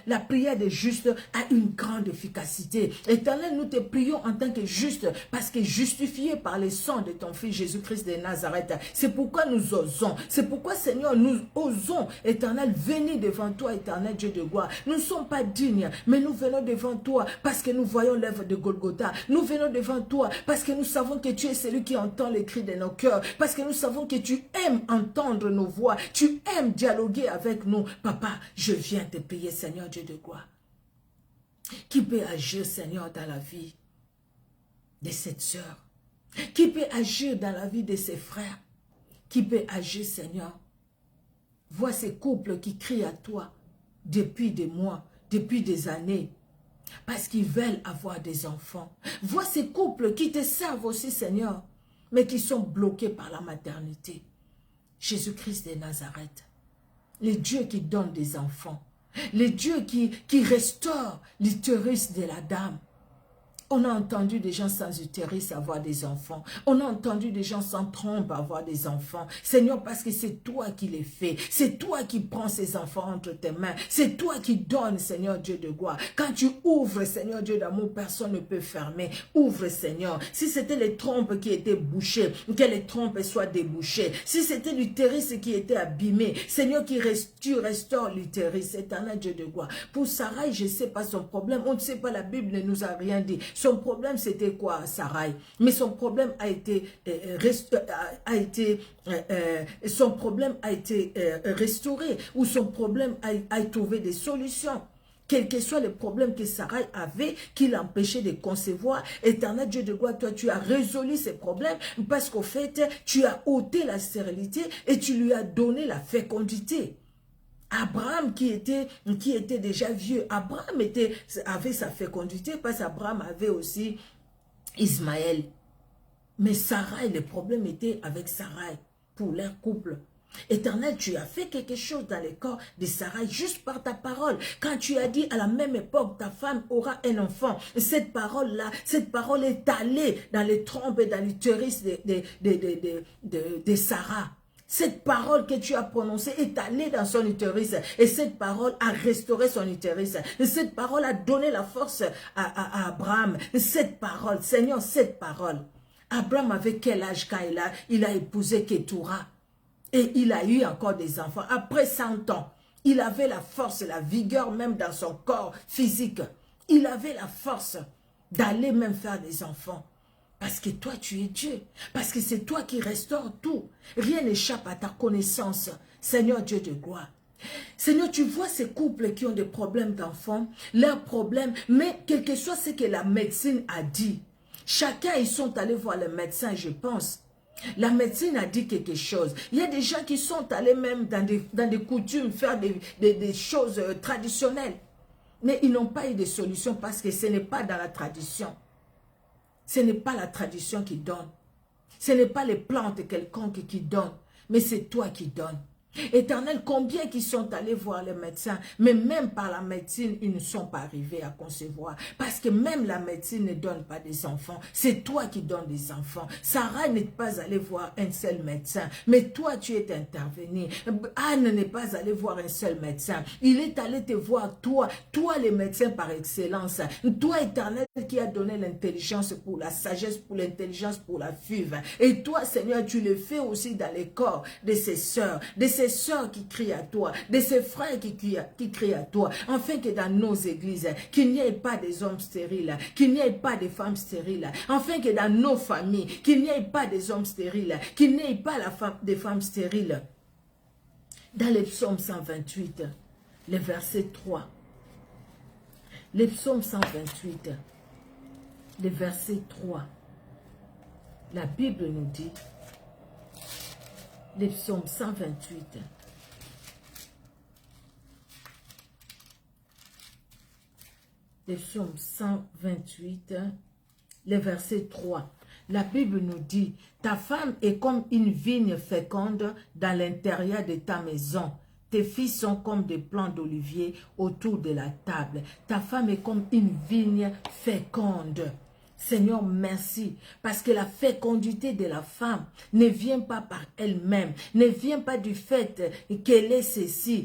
la prière des justes a une grande efficacité. Éternel, nous te prions en tant que juste, parce que justifié par le sang de ton Fils Jésus-Christ de Nazareth. C'est pourquoi nous osons. C'est pourquoi, Seigneur, nous osons, Éternel, venir devant toi, Éternel Dieu de gloire. Nous ne sommes pas dignes, mais nous venons devant toi parce que nous voyons l'œuvre de Golgotha. Nous venons devant toi parce que nous savons que tu es celui qui entend les cris de nos cœurs, parce que nous savons que tu aimes entendre nos voix, tu aimes dialoguer avec nous. Papa, je viens te prier, Seigneur Dieu de gloire. Qui peut agir, Seigneur, dans la vie de cette sœur? Qui peut agir dans la vie de ses frères? Qui peut agir, Seigneur? Vois ces couples qui crient à toi depuis des mois, depuis des années, parce qu'ils veulent avoir des enfants. Vois ces couples qui te servent aussi, Seigneur, mais qui sont bloqués par la maternité. Jésus-Christ de Nazareth, le Dieu qui donne des enfants, le Dieu qui restaure l'utérus de la dame. On a entendu des gens sans utérus avoir des enfants. On a entendu des gens sans trompe avoir des enfants. Seigneur, parce que c'est toi qui les fais. C'est toi qui prends ces enfants entre tes mains. C'est toi qui donnes, Seigneur Dieu de gloire. Quand tu ouvres, Seigneur Dieu d'amour, personne ne peut fermer. Ouvre, Seigneur. Si c'était les trompes qui étaient bouchées, que les trompes soient débouchées. Si c'était l'utérus qui était abîmé, Seigneur, tu restaures l'utérus. Éternel Dieu de gloire. Pour Sarah, je ne sais pas son problème. On ne sait pas, la Bible ne nous a rien dit. Son problème, c'était quoi, Sarai? Mais son problème a été, restauré, ou son problème a trouvé des solutions. Quel que soit le problème que Sarai avait, qui l'empêchait de concevoir, Éternel Dieu de gloire, toi, tu as résolu ces problèmes, parce qu'au fait, tu as ôté la stérilité et tu lui as donné la fécondité. Abraham qui était déjà vieux, Abraham avait sa fécondité parce qu'Abraham avait aussi Ismaël. Mais Sarai, le problème était avec Sarai. pour leur couple. Éternel, tu as fait quelque chose dans le corps de Sarah juste par ta parole. Quand tu as dit à la même époque, ta femme aura un enfant. Cette parole-là, cette parole est allée dans les trompes et dans l'utérus de Sarah. Cette parole que tu as prononcée est allée dans son utérus. Et cette parole a restauré son utérus. Et cette parole a donné la force à Abraham. Cette parole, Seigneur, cette parole. Abraham avait quel âge quand il a épousé Ketura? Et il a eu encore des enfants. Après 100 ans, il avait la force, la vigueur même dans son corps physique. Il avait la force d'aller même faire des enfants. Parce que toi, tu es Dieu. Parce que c'est toi qui restaures tout. Rien n'échappe à ta connaissance. Seigneur Dieu de gloire. Seigneur, tu vois ces couples qui ont des problèmes d'enfants, leurs problèmes, mais quel que soit ce que la médecine a dit, chacun, ils sont allés voir le médecin, je pense. La médecine a dit quelque chose. Il y a des gens qui sont allés même dans des coutumes faire des choses traditionnelles. Mais ils n'ont pas eu de solution parce que ce n'est pas dans la tradition. Ce n'est pas la tradition qui donne. Ce n'est pas les plantes quelconques qui donnent. Mais c'est toi qui donnes. Éternel, combien qui sont allés voir les médecins, mais même par la médecine, ils ne sont pas arrivés à concevoir. Parce que même la médecine ne donne pas des enfants. C'est toi qui donnes des enfants. Sarah n'est pas allée voir un seul médecin, mais toi, tu es intervenu. Anne n'est pas allée voir un seul médecin. Il est allé te voir, toi les médecins par excellence. Toi, Éternel, qui a donné l'intelligence pour la sagesse, pour l'intelligence, pour la fuve. Et toi, Seigneur, tu le fais aussi dans les corps de ses sœurs, de ses sœurs qui crient à toi, de ses frères qui crient à toi, afin que dans nos églises, qu'il n'y ait pas des hommes stériles, qu'il n'y ait pas des femmes stériles, afin que dans nos familles, qu'il n'y ait pas des hommes stériles, qu'il n'y ait pas des femmes stériles. Dans le psaume 128, le verset 3, le psaume 128, le verset 3, la Bible nous dit, le psaume 128. Le psaume 128, le verset 3. La Bible nous dit, ta femme est comme une vigne féconde dans l'intérieur de ta maison. Tes fils sont comme des plants d'olivier autour de la table. Ta femme est comme une vigne féconde. Seigneur, merci, parce que la fécondité de la femme ne vient pas par elle-même, ne vient pas du fait qu'elle est ceci,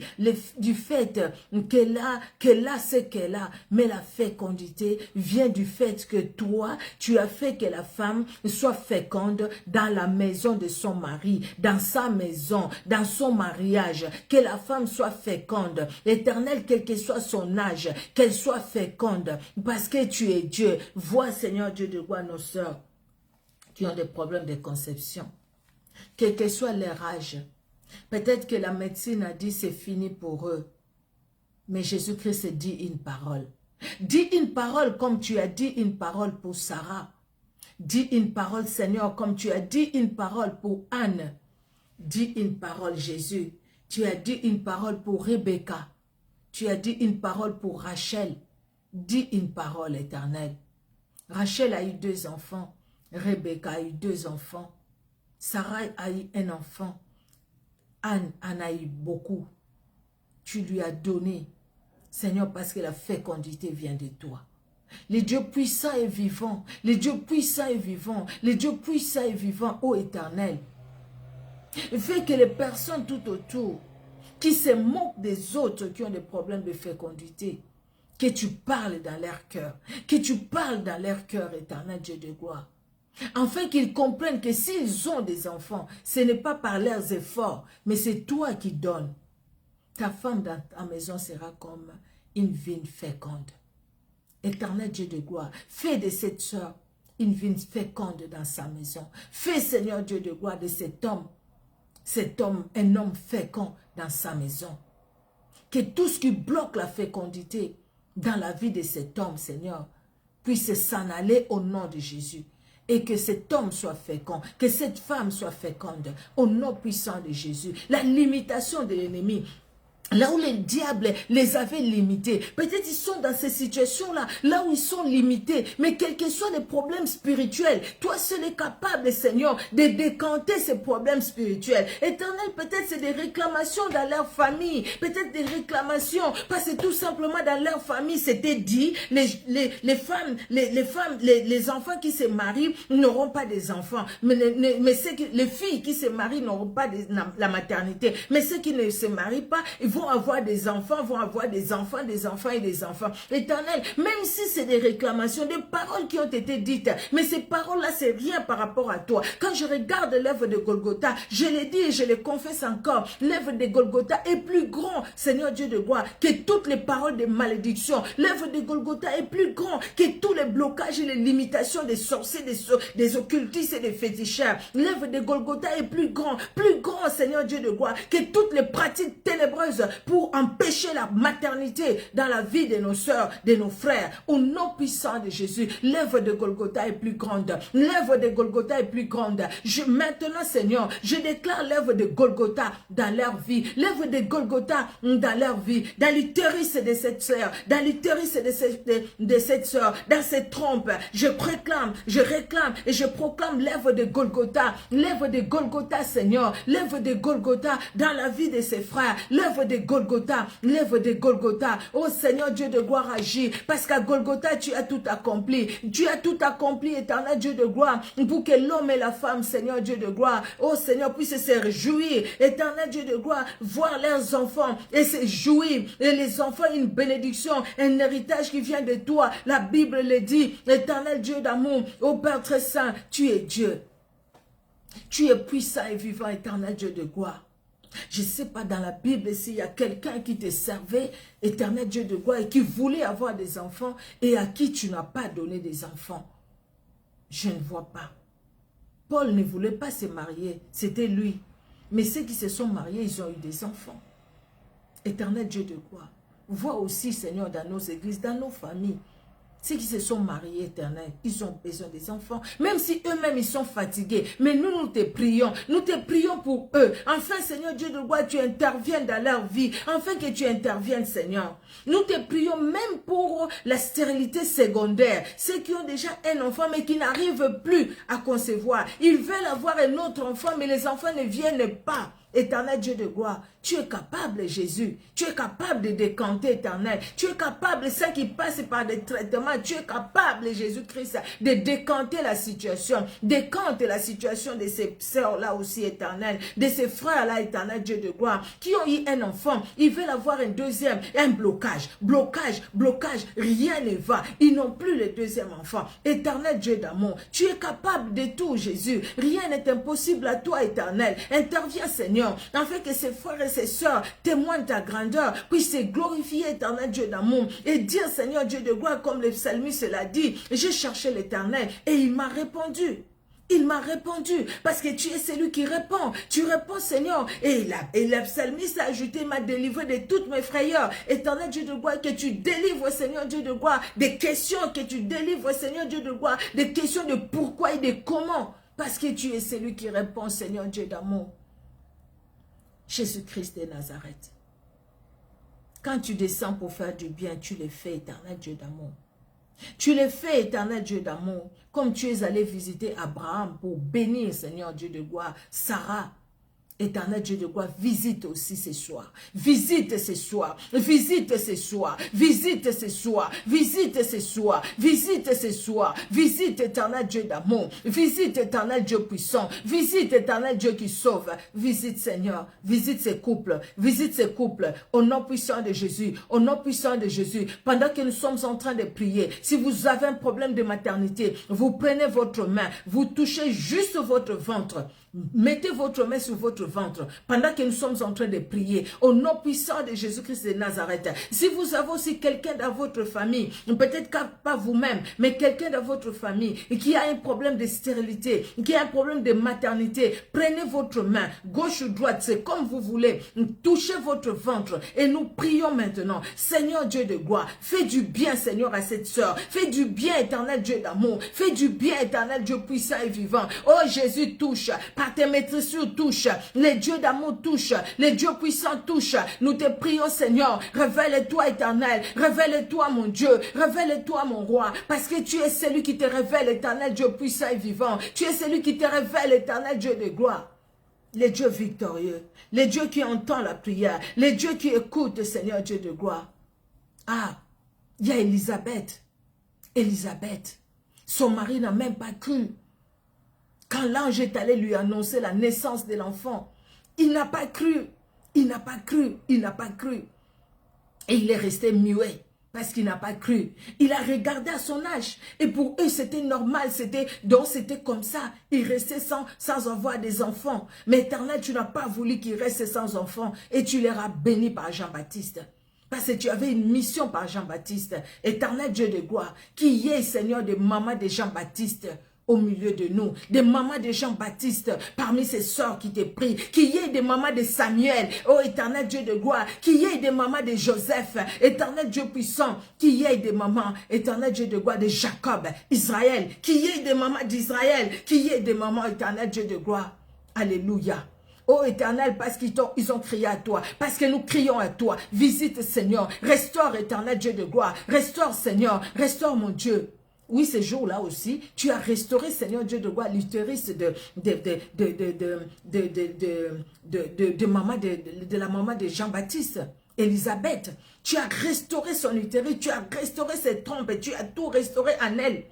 du fait qu'elle a ce qu'elle a, mais la fécondité vient du fait que toi, tu as fait que la femme soit féconde dans la maison de son mari, dans sa maison, dans son mariage, que la femme soit féconde, Éternel, quel que soit son âge, qu'elle soit féconde, parce que tu es Dieu. Vois, Seigneur, Dieu de gloire, nos sœurs qui ont des problèmes de conception, quel que soit leur âge. Peut-être que la médecine a dit c'est fini pour eux, mais Jésus-Christ dit une parole. Dis une parole comme tu as dit une parole pour Sarah. Dis une parole, Seigneur, comme tu as dit une parole pour Anne. Dis une parole, Jésus. Tu as dit une parole pour Rebecca. Tu as dit une parole pour Rachel. Dis une parole, Éternel. Rachel a eu 2 enfants. Rebecca a eu 2 enfants. Sarah a eu un enfant. Anne en a eu beaucoup. Tu lui as donné, Seigneur, parce que la fécondité vient de toi. Le Dieu puissant et vivant, le Dieu puissant et vivant, le Dieu puissant et vivant, ô Éternel. Fais que les personnes tout autour qui se moquent des autres qui ont des problèmes de fécondité, que tu parles dans leur cœur, que tu parles dans leur cœur, Éternel Dieu de gloire. Afin qu'ils comprennent que s'ils ont des enfants, ce n'est pas par leurs efforts, mais c'est toi qui donnes. Ta femme dans ta maison sera comme une vigne féconde. Éternel Dieu de gloire, fais de cette sœur une vigne féconde dans sa maison. Fais, Seigneur Dieu de gloire, de cet homme, un homme fécond dans sa maison. Que tout ce qui bloque la fécondité dans la vie de cet homme, Seigneur, puisse s'en aller au nom de Jésus. Et que cet homme soit fécond, que cette femme soit féconde, au nom puissant de Jésus. La limitation de l'ennemi Là où les diables les avaient limités. Peut-être ils sont dans ces situations-là, là où ils sont limités. Mais quels que soient les problèmes spirituels, toi seul es capable, Seigneur, de décanter ces problèmes spirituels. Éternel, peut-être c'est des réclamations dans leur famille. Peut-être des réclamations parce que tout simplement dans leur famille, c'était dit, les enfants qui se marient n'auront pas des enfants. Mais les filles qui se marient n'auront pas la maternité. Mais ceux qui ne se marient pas, ils vont avoir des enfants, des enfants et des enfants. Éternel, même si c'est des réclamations, des paroles qui ont été dites, mais ces paroles-là, c'est rien par rapport à toi. Quand je regarde l'œuvre de Golgotha, je l'ai dit et je le confesse encore, l'œuvre de Golgotha est plus grand, Seigneur Dieu de gloire, que toutes les paroles de malédiction. L'œuvre de Golgotha est plus grand que tous les blocages et les limitations des sorciers, des occultistes et des féticheurs. L'œuvre de Golgotha est plus grand, Seigneur Dieu de gloire, que toutes les pratiques ténébreuses pour empêcher la maternité dans la vie de nos sœurs, de nos frères. Au nom puissant de Jésus, l'œuvre de Golgotha est plus grande. L'œuvre de Golgotha est plus grande. Maintenant, Seigneur, je déclare l'œuvre de Golgotha dans leur vie. L'œuvre de Golgotha dans leur vie. Dans l'utérus de cette sœur. Dans l'utérus de cette sœur. Dans cette trompe. Je réclame et je proclame l'œuvre de Golgotha. L'œuvre de Golgotha, Seigneur. L'œuvre de Golgotha dans la vie de ses frères. L'œuvre de Golgotha, l'œuvre de Golgotha. Oh Seigneur Dieu de gloire, agis. Parce qu'à Golgotha, tu as tout accompli. Tu as tout accompli, éternel Dieu de gloire, pour que l'homme et la femme, Seigneur Dieu de gloire, oh Seigneur, puissent se réjouir. Éternel Dieu de gloire, voir leurs enfants et se jouir. Et les enfants, une bénédiction, un héritage qui vient de toi. La Bible le dit. Éternel Dieu d'amour, ô Père très saint, tu es Dieu. Tu es puissant et vivant, éternel Dieu de gloire. Je ne sais pas dans la Bible s'il y a quelqu'un qui te servait, éternel Dieu de gloire, et qui voulait avoir des enfants et à qui tu n'as pas donné des enfants. Je ne vois pas. Paul ne voulait pas se marier, c'était lui. Mais ceux qui se sont mariés, ils ont eu des enfants. Éternel Dieu de gloire, vois aussi, Seigneur, dans nos églises, dans nos familles, ceux qui se sont mariés, éternel, ils ont besoin des enfants. Même si eux-mêmes, ils sont fatigués. Mais nous te prions. Nous te prions pour eux. Enfin, Seigneur Dieu de gloire, tu interviennes dans leur vie. Enfin que tu interviennes, Seigneur. Nous te prions même pour la stérilité secondaire. Ceux qui ont déjà un enfant, mais qui n'arrivent plus à concevoir. Ils veulent avoir un autre enfant, mais les enfants ne viennent pas. Éternel Dieu de gloire, tu es capable, Jésus. Tu es capable de décanter, éternel. Tu es capable, ceux qui passent par des traitements, tu es capable, Jésus-Christ, de décanter la situation. Décante la situation de ces sœurs-là aussi, éternel. De ces frères-là, éternel Dieu de gloire, qui ont eu un enfant. Ils veulent avoir un deuxième, un blocage. Blocage, rien ne va. Ils n'ont plus le deuxième enfant. Éternel Dieu d'amour, tu es capable de tout, Jésus. Rien n'est impossible à toi, éternel. Interviens, Seigneur, afin que ses frères et ses sœurs témoignent ta grandeur, puissent se glorifier, éternel Dieu d'amour, et dire, Seigneur Dieu de gloire, comme le psalmiste l'a dit, j'ai cherché l'éternel et il m'a répondu. Il m'a répondu, parce que tu es celui qui répond. Tu réponds, Seigneur. Et le psalmiste a ajouté, il m'a délivré de toutes mes frayeurs. Éternel Dieu de gloire, que tu délivres, Seigneur Dieu de gloire, des questions, que tu délivres, Seigneur Dieu de gloire, des questions de pourquoi et de comment. Parce que tu es celui qui répond, Seigneur Dieu d'amour. Jésus-Christ de Nazareth. Quand tu descends pour faire du bien, tu le fais, éternel Dieu d'amour. Tu le fais, éternel Dieu d'amour, comme tu es allé visiter Abraham pour bénir, Seigneur Dieu de gloire, Sarah. Éternel Dieu de gloire, visite aussi ce soir. Visite ce soir. Visite ce soir. Visite ce soir. Visite ce soir. Visite ce soir. Visite, éternel Dieu d'amour. Visite, éternel Dieu puissant. Visite, éternel Dieu qui sauve. Visite, Seigneur. Visite ces couples. Visite ces couples. Au nom puissant de Jésus. Au nom puissant de Jésus. Pendant que nous sommes en train de prier, si vous avez un problème de maternité, vous prenez votre main. Vous touchez juste votre ventre. Mettez votre main sur votre ventre pendant que nous sommes en train de prier au nom puissant de Jésus-Christ de Nazareth. Si vous avez aussi quelqu'un dans votre famille, peut-être pas vous-même, mais quelqu'un dans votre famille qui a un problème de stérilité, qui a un problème de maternité, prenez votre main, gauche ou droite, c'est comme vous voulez, touchez votre ventre et nous prions maintenant. Seigneur Dieu de gloire, fais du bien, Seigneur, à cette sœur. Fais du bien, éternel Dieu d'amour. Fais du bien, éternel Dieu puissant et vivant. Oh Jésus, touche. par tes maîtresures touche, les dieux d'amour touche, les dieux puissants touche. Nous te prions Seigneur, révèle-toi éternel, révèle-toi mon Dieu, révèle-toi mon roi, parce que tu es celui qui te révèle éternel Dieu puissant et vivant, tu es celui qui te révèle éternel Dieu de gloire. Les dieux victorieux, les dieux qui entendent la prière, les dieux qui écoutent Seigneur Dieu de gloire. Ah, il y a Élisabeth. Élisabeth, son mari n'a même pas cru. Quand l'ange est allé lui annoncer la naissance de l'enfant, il n'a pas cru, il n'a pas cru, il n'a pas cru. Et il est resté muet parce qu'il n'a pas cru. Il a regardé à son âge et pour eux c'était normal, c'était comme ça. Il restait sans avoir des enfants. Mais Éternel, tu n'as pas voulu qu'il reste sans enfants et tu les as bénis par Jean-Baptiste. Parce que tu avais une mission par Jean-Baptiste. Éternel Dieu de gloire, qui y ait Seigneur des mamans de Jean-Baptiste au milieu de nous, des mamans de Jean-Baptiste parmi ses sœurs qui te prient, qu'il y ait des mamans de Samuel, oh éternel Dieu de gloire, qu'il y ait des mamans de Joseph, éternel Dieu puissant, qu'il y ait des mamans, éternel Dieu de gloire, de Jacob, Israël, qu'il y ait des mamans d'Israël, qu'il y ait des mamans, éternel Dieu de gloire, alléluia. Oh éternel, parce qu'ils ont crié à toi, parce que nous crions à toi, visite Seigneur, restaure éternel Dieu de gloire, restaure Seigneur, restaure mon Dieu. Oui, ce jour-là aussi, tu as restauré, Seigneur Dieu de gloire, l'utérus de la maman de Jean-Baptiste, Élisabeth. Tu as restauré son utérus, tu as restauré ses trompes, tu as tout restauré en elle.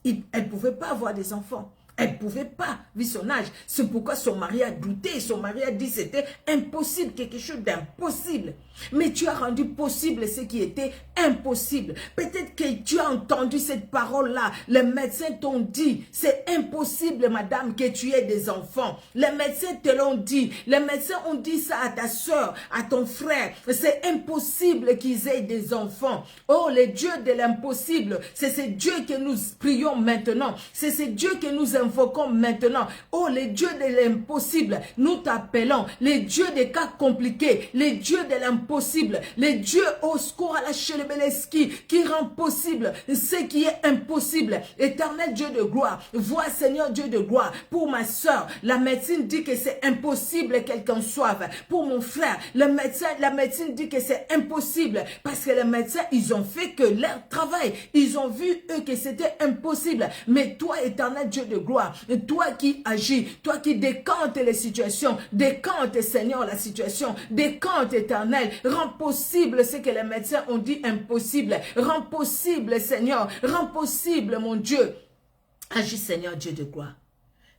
Elle ne pouvait pas avoir des enfants. Elle ne pouvait pas, vu son âge. C'est pourquoi son mari a douté. Son mari a dit que c'était impossible, quelque chose d'impossible. Mais tu as rendu possible ce qui était impossible. Peut-être que tu as entendu cette parole-là. Les médecins t'ont dit, c'est impossible, madame, que tu aies des enfants. Les médecins te l'ont dit. Les médecins ont dit ça à ta soeur, à ton frère. C'est impossible qu'ils aient des enfants. Oh, les dieux de l'impossible, c'est ce Dieu que nous prions maintenant. C'est ce Dieu que nous invoquons maintenant. Oh, les dieux de l'impossible, nous t'appelons. Les dieux des cas compliqués, les dieux de l'impossible, les dieux au secours à la Chelebeleski, qui rend possible ce qui est impossible. Éternel Dieu de gloire, vois Seigneur Dieu de gloire, pour ma soeur, la médecine dit que c'est impossible qu'elle conçoive. Pour mon frère, la médecine dit que c'est impossible, parce que les médecins, ils ont fait que leur travail, ils ont vu eux que c'était impossible. Mais toi, éternel Dieu de gloire, toi qui agis, toi qui décantes les situations, décante Seigneur la situation, décante éternel, rends possible ce que les médecins ont dit impossible, rends possible Seigneur, rends possible mon Dieu. Agis Seigneur Dieu de gloire.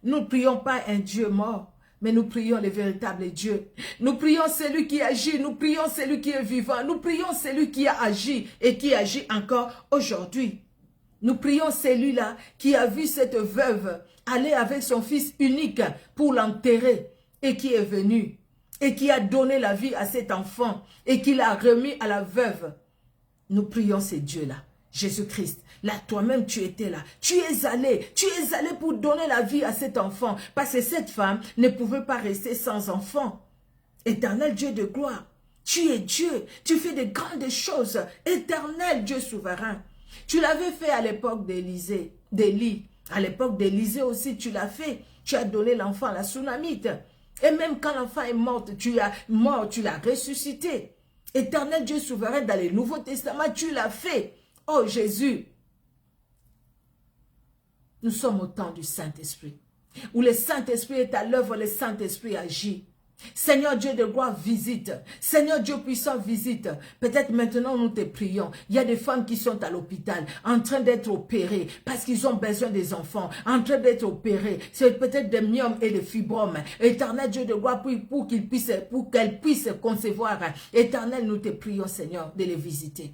Nous ne prions pas un Dieu mort, mais nous prions le véritable Dieu. Nous prions celui qui agit, nous prions celui qui est vivant, nous prions celui qui a agi et qui agit encore aujourd'hui. Nous prions celui-là qui a vu cette veuve aller avec son fils unique pour l'enterrer et qui est venu et qui a donné la vie à cet enfant et qui l'a remis à la veuve. Nous prions ce Dieu-là, Jésus-Christ. Là, toi-même, tu étais là. Tu es allé pour donner la vie à cet enfant parce que cette femme ne pouvait pas rester sans enfant. Éternel Dieu de gloire, tu es Dieu, tu fais de grandes choses. Éternel Dieu souverain. Tu l'avais fait à l'époque d'Élie. À l'époque d'Élisée aussi, tu l'as fait. Tu as donné l'enfant à la Sunamite. Et même quand l'enfant est mort, tu l'as ressuscité. Éternel Dieu souverain, dans le Nouveau Testament, tu l'as fait. Oh Jésus, nous sommes au temps du Saint-Esprit. Où le Saint-Esprit est à l'œuvre, le Saint-Esprit agit. Seigneur Dieu de gloire, visite. Seigneur Dieu puissant, visite. Peut-être maintenant nous te prions. Il y a des femmes qui sont à l'hôpital, en train d'être opérées, parce qu'ils ont besoin des enfants, en train d'être opérées. C'est peut-être des myomes et des fibromes. Éternel Dieu de gloire, pour qu'elles puissent concevoir. Éternel, nous te prions, Seigneur, de les visiter.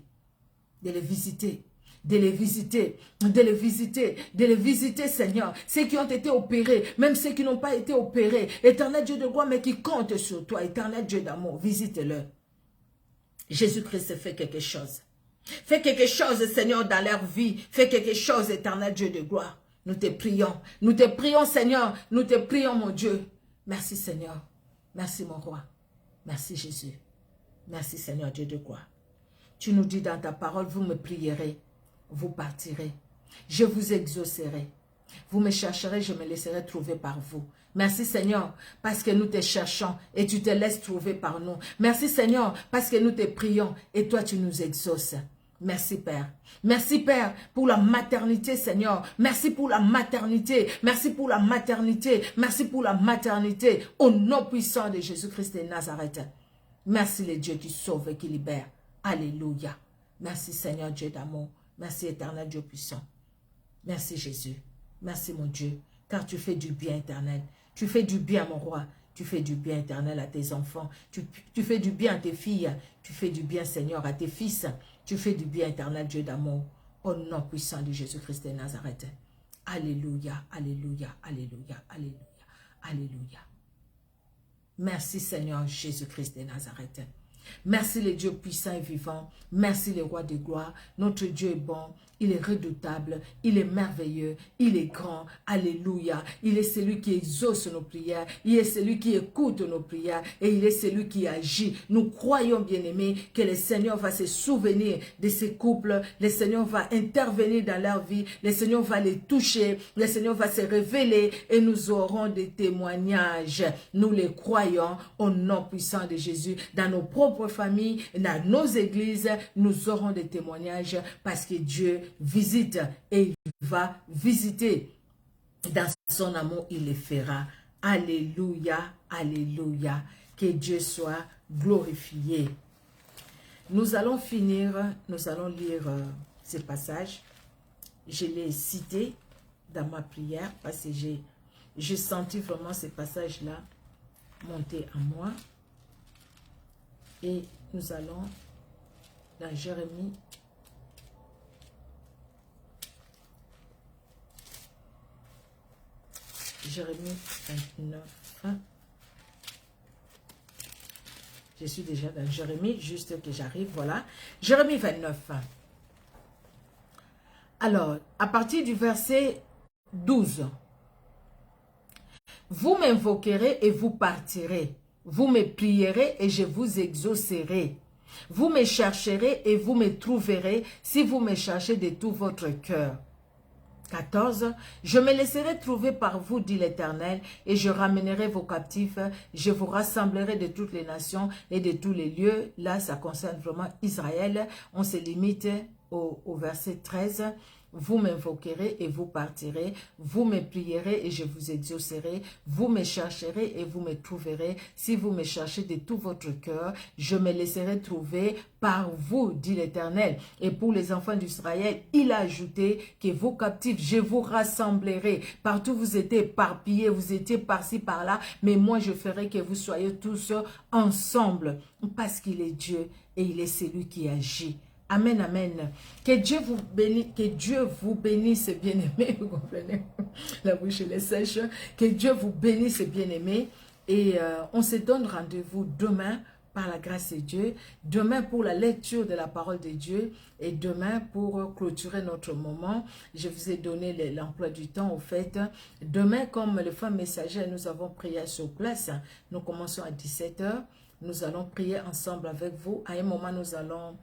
De les visiter. De les visiter, de les visiter, de les visiter, Seigneur. Ceux qui ont été opérés, même ceux qui n'ont pas été opérés. Éternel Dieu de gloire, mais qui comptent sur toi. Éternel Dieu d'amour, visite-le. Jésus-Christ fait quelque chose. Fais quelque chose, Seigneur, dans leur vie. Fais quelque chose, éternel Dieu de gloire. Nous te prions, Seigneur. Nous te prions, mon Dieu. Merci, Seigneur. Merci, mon roi. Merci, Jésus. Merci, Seigneur Dieu de gloire. Tu nous dis dans ta parole, vous me prierez. Vous partirez, je vous exaucerai. Vous me chercherez, je me laisserai trouver par vous. Merci Seigneur, parce que nous te cherchons et tu te laisses trouver par nous. Merci Seigneur, parce que nous te prions et toi tu nous exauces. Merci Père. Merci Père pour la maternité Seigneur. Merci pour la maternité. Merci pour la maternité. Merci pour la maternité. Au nom puissant de Jésus-Christ de Nazareth. Merci le Dieu qui sauve et qui libère. Alléluia. Merci Seigneur Dieu d'amour. Merci éternel Dieu puissant. Merci Jésus. Merci mon Dieu. Car tu fais du bien éternel. Tu fais du bien mon roi. Tu fais du bien éternel à tes enfants. Tu fais du bien à tes filles. Tu fais du bien Seigneur à tes fils. Tu fais du bien éternel Dieu d'amour. Au nom puissant de Jésus-Christ de Nazareth. Alléluia, alléluia, alléluia, alléluia, alléluia. Merci Seigneur Jésus-Christ de Nazareth. Merci le Dieu puissant et vivant. Merci le roi de gloire. Notre Dieu est bon. Il est redoutable. Il est merveilleux. Il est grand. Alléluia. Il est celui qui exauce nos prières. Il est celui qui écoute nos prières. Et il est celui qui agit. Nous croyons, bien-aimés, que le Seigneur va se souvenir de ces couples. Le Seigneur va intervenir dans leur vie. Le Seigneur va les toucher. Le Seigneur va se révéler. Et nous aurons des témoignages. Nous les croyons au nom puissant de Jésus. Dans nos propres familles, dans nos églises, nous aurons des témoignages parce que Dieu visite et il va visiter. Dans son amour, il les fera. Alléluia, alléluia. Que Dieu soit glorifié. Nous allons finir, nous allons lire ces passages. Je les cités dans ma prière parce que j'ai senti vraiment ces passages-là monter en moi. Et nous allons dans Jérémie. Jérémie 29. Je suis déjà dans Jérémie, juste que j'arrive, voilà. Jérémie 29. Alors, à partir du verset 12. Vous m'invoquerez et vous partirez. Vous me prierez et je vous exaucerai. Vous me chercherez et vous me trouverez si vous me cherchez de tout votre cœur. 14. Je me laisserai trouver par vous, dit l'Éternel, et je ramènerai vos captifs. Je vous rassemblerai de toutes les nations et de tous les lieux. Là, ça concerne vraiment Israël. On se limite au verset 13. Vous m'invoquerez et vous partirez. Vous me prierez et je vous exaucerai. Vous me chercherez et vous me trouverez. Si vous me cherchez de tout votre cœur, je me laisserai trouver par vous, dit l'Éternel. Et pour les enfants d'Israël, il a ajouté que vos captifs, je vous rassemblerai. Partout vous étiez éparpillés, vous étiez par-ci, par-là. Mais moi, je ferai que vous soyez tous ensemble. Parce qu'il est Dieu et il est celui qui agit. Amen, amen. Que Dieu vous bénisse, bien-aimés. Vous comprenez? La bouche elle est sèche. Que Dieu vous bénisse, bien-aimés. Et on se donne rendez-vous demain par la grâce de Dieu. Demain pour la lecture de la parole de Dieu. Et demain pour clôturer notre moment. Je vous ai donné l'emploi du temps au fait. Demain, comme les femmes messagères, nous avons prié sur place. Nous commençons à 17 h. Nous allons prier ensemble avec vous. À un moment, nous allons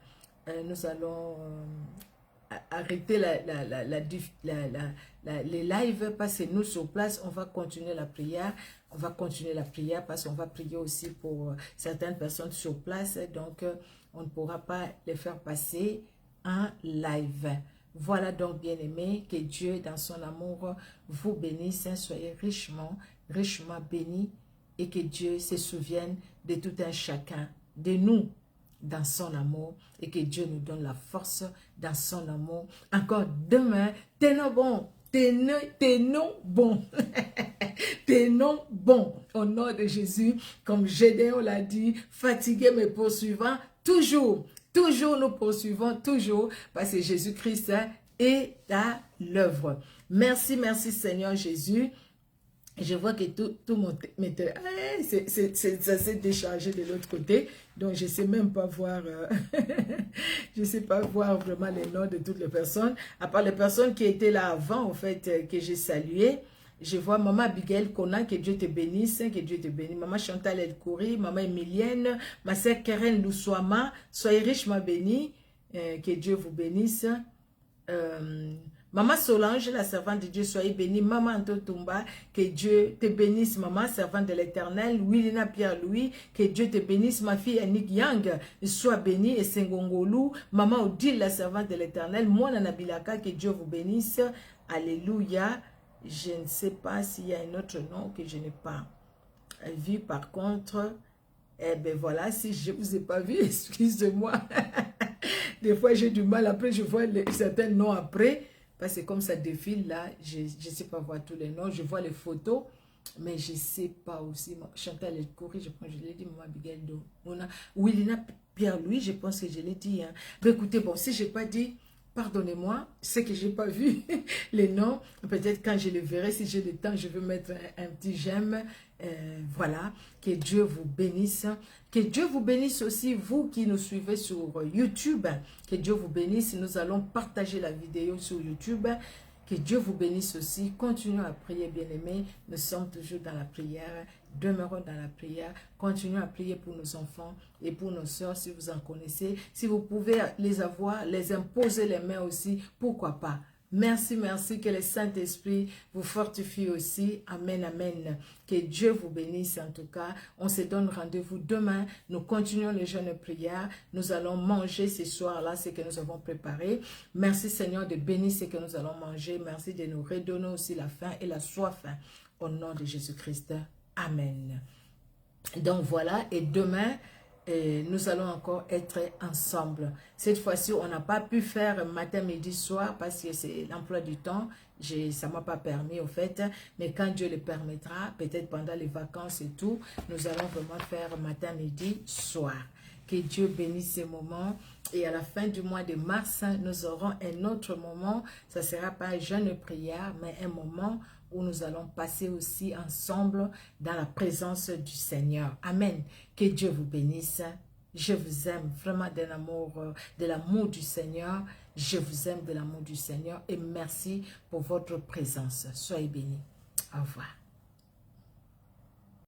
arrêter les lives parce que nous sur place on va continuer la prière. On va continuer la prière parce qu'on va prier aussi pour certaines personnes sur place. Donc on ne pourra pas les faire passer en live. Voilà donc bien aimé, que Dieu dans son amour vous bénisse. Soyez richement bénis et que Dieu se souvienne de tout un chacun de nous dans son amour et que Dieu nous donne la force dans son amour. Encore demain, tenons bon, tenons bon, tenons bon au nom de Jésus. Comme Gédéon l'a dit, fatigué mais poursuivant, toujours nous poursuivons, toujours parce que Jésus-Christ est à l'œuvre. Merci, merci Seigneur Jésus. Je vois que tout mon ça s'est déchargé de l'autre côté, donc je ne sais même pas voir, je ne sais pas voir vraiment les noms de toutes les personnes, à part les personnes qui étaient là avant, en fait, que j'ai salué. Je vois Maman Abigail Kona, que Dieu te bénisse, que Dieu te bénisse. Maman Chantal Elkouri, Maman Emilienne, ma sœur Keren Loussouama, soyez richement bénis, que Dieu vous bénisse. Maman Solange, la servante de Dieu, soyez bénie. Maman Antotumba, que Dieu te bénisse. Maman, servante de l'Éternel. Willina Pierre-Louis, que Dieu te bénisse. Ma fille Annick Yang, sois bénie. Et Sengongolou, Maman Odile, la servante de l'Éternel. Moi, Nanabilaka, que Dieu vous bénisse. Alléluia. Je ne sais pas s'il y a un autre nom que je n'ai pas vu. Par contre, eh bien voilà, si je ne vous ai pas vu, excusez-moi. Des fois, j'ai du mal. Après, je vois certains noms après. Parce que comme ça défile là, je ne sais pas voir tous les noms. Je vois les photos, mais je ne sais pas aussi. Chantal est courue, je l'ai dit, Maman Abigail Do. Willina Pierre-Louis, je pense que je l'ai dit. Hein. Mais écoutez, bon, si je n'ai pas dit, pardonnez-moi, c'est que je n'ai pas vu les noms. Peut-être quand je les verrai, si j'ai le temps, je vais mettre un petit j'aime. Voilà, que Dieu vous bénisse. Que Dieu vous bénisse aussi, vous qui nous suivez sur YouTube. Que Dieu vous bénisse. Nous allons partager la vidéo sur YouTube. Que Dieu vous bénisse aussi. Continuons à prier, bien-aimés. Nous sommes toujours dans la prière. Demeurons dans la prière. Continuons à prier pour nos enfants et pour nos soeurs, si vous en connaissez. Si vous pouvez les avoir, les imposer les mains aussi, pourquoi pas. Merci, merci, que le Saint-Esprit vous fortifie aussi. Amen, amen. Que Dieu vous bénisse en tout cas. On se donne rendez-vous demain. Nous continuons les jeûnes de prière. Nous allons manger ce soir-là ce que nous avons préparé. Merci Seigneur de bénir ce que nous allons manger. Merci de nous redonner aussi la faim et la soif. Au nom de Jésus-Christ. Amen. Donc voilà, et demain, nous allons encore être ensemble. Cette fois-ci, on n'a pas pu faire matin, midi, soir parce que c'est l'emploi du temps. Ça ne m'a pas permis au fait. Mais quand Dieu le permettra, peut-être pendant les vacances et tout, nous allons vraiment faire matin, midi, soir. Que Dieu bénisse ces moments. Et à la fin du mois de mars, nous aurons un autre moment. Ça ne sera pas un jeûne de prière, mais un moment où nous allons passer aussi ensemble dans la présence du Seigneur. Amen. Que Dieu vous bénisse. Je vous aime vraiment de l'amour du Seigneur. Je vous aime de l'amour du Seigneur et merci pour votre présence. Soyez bénis. Au revoir.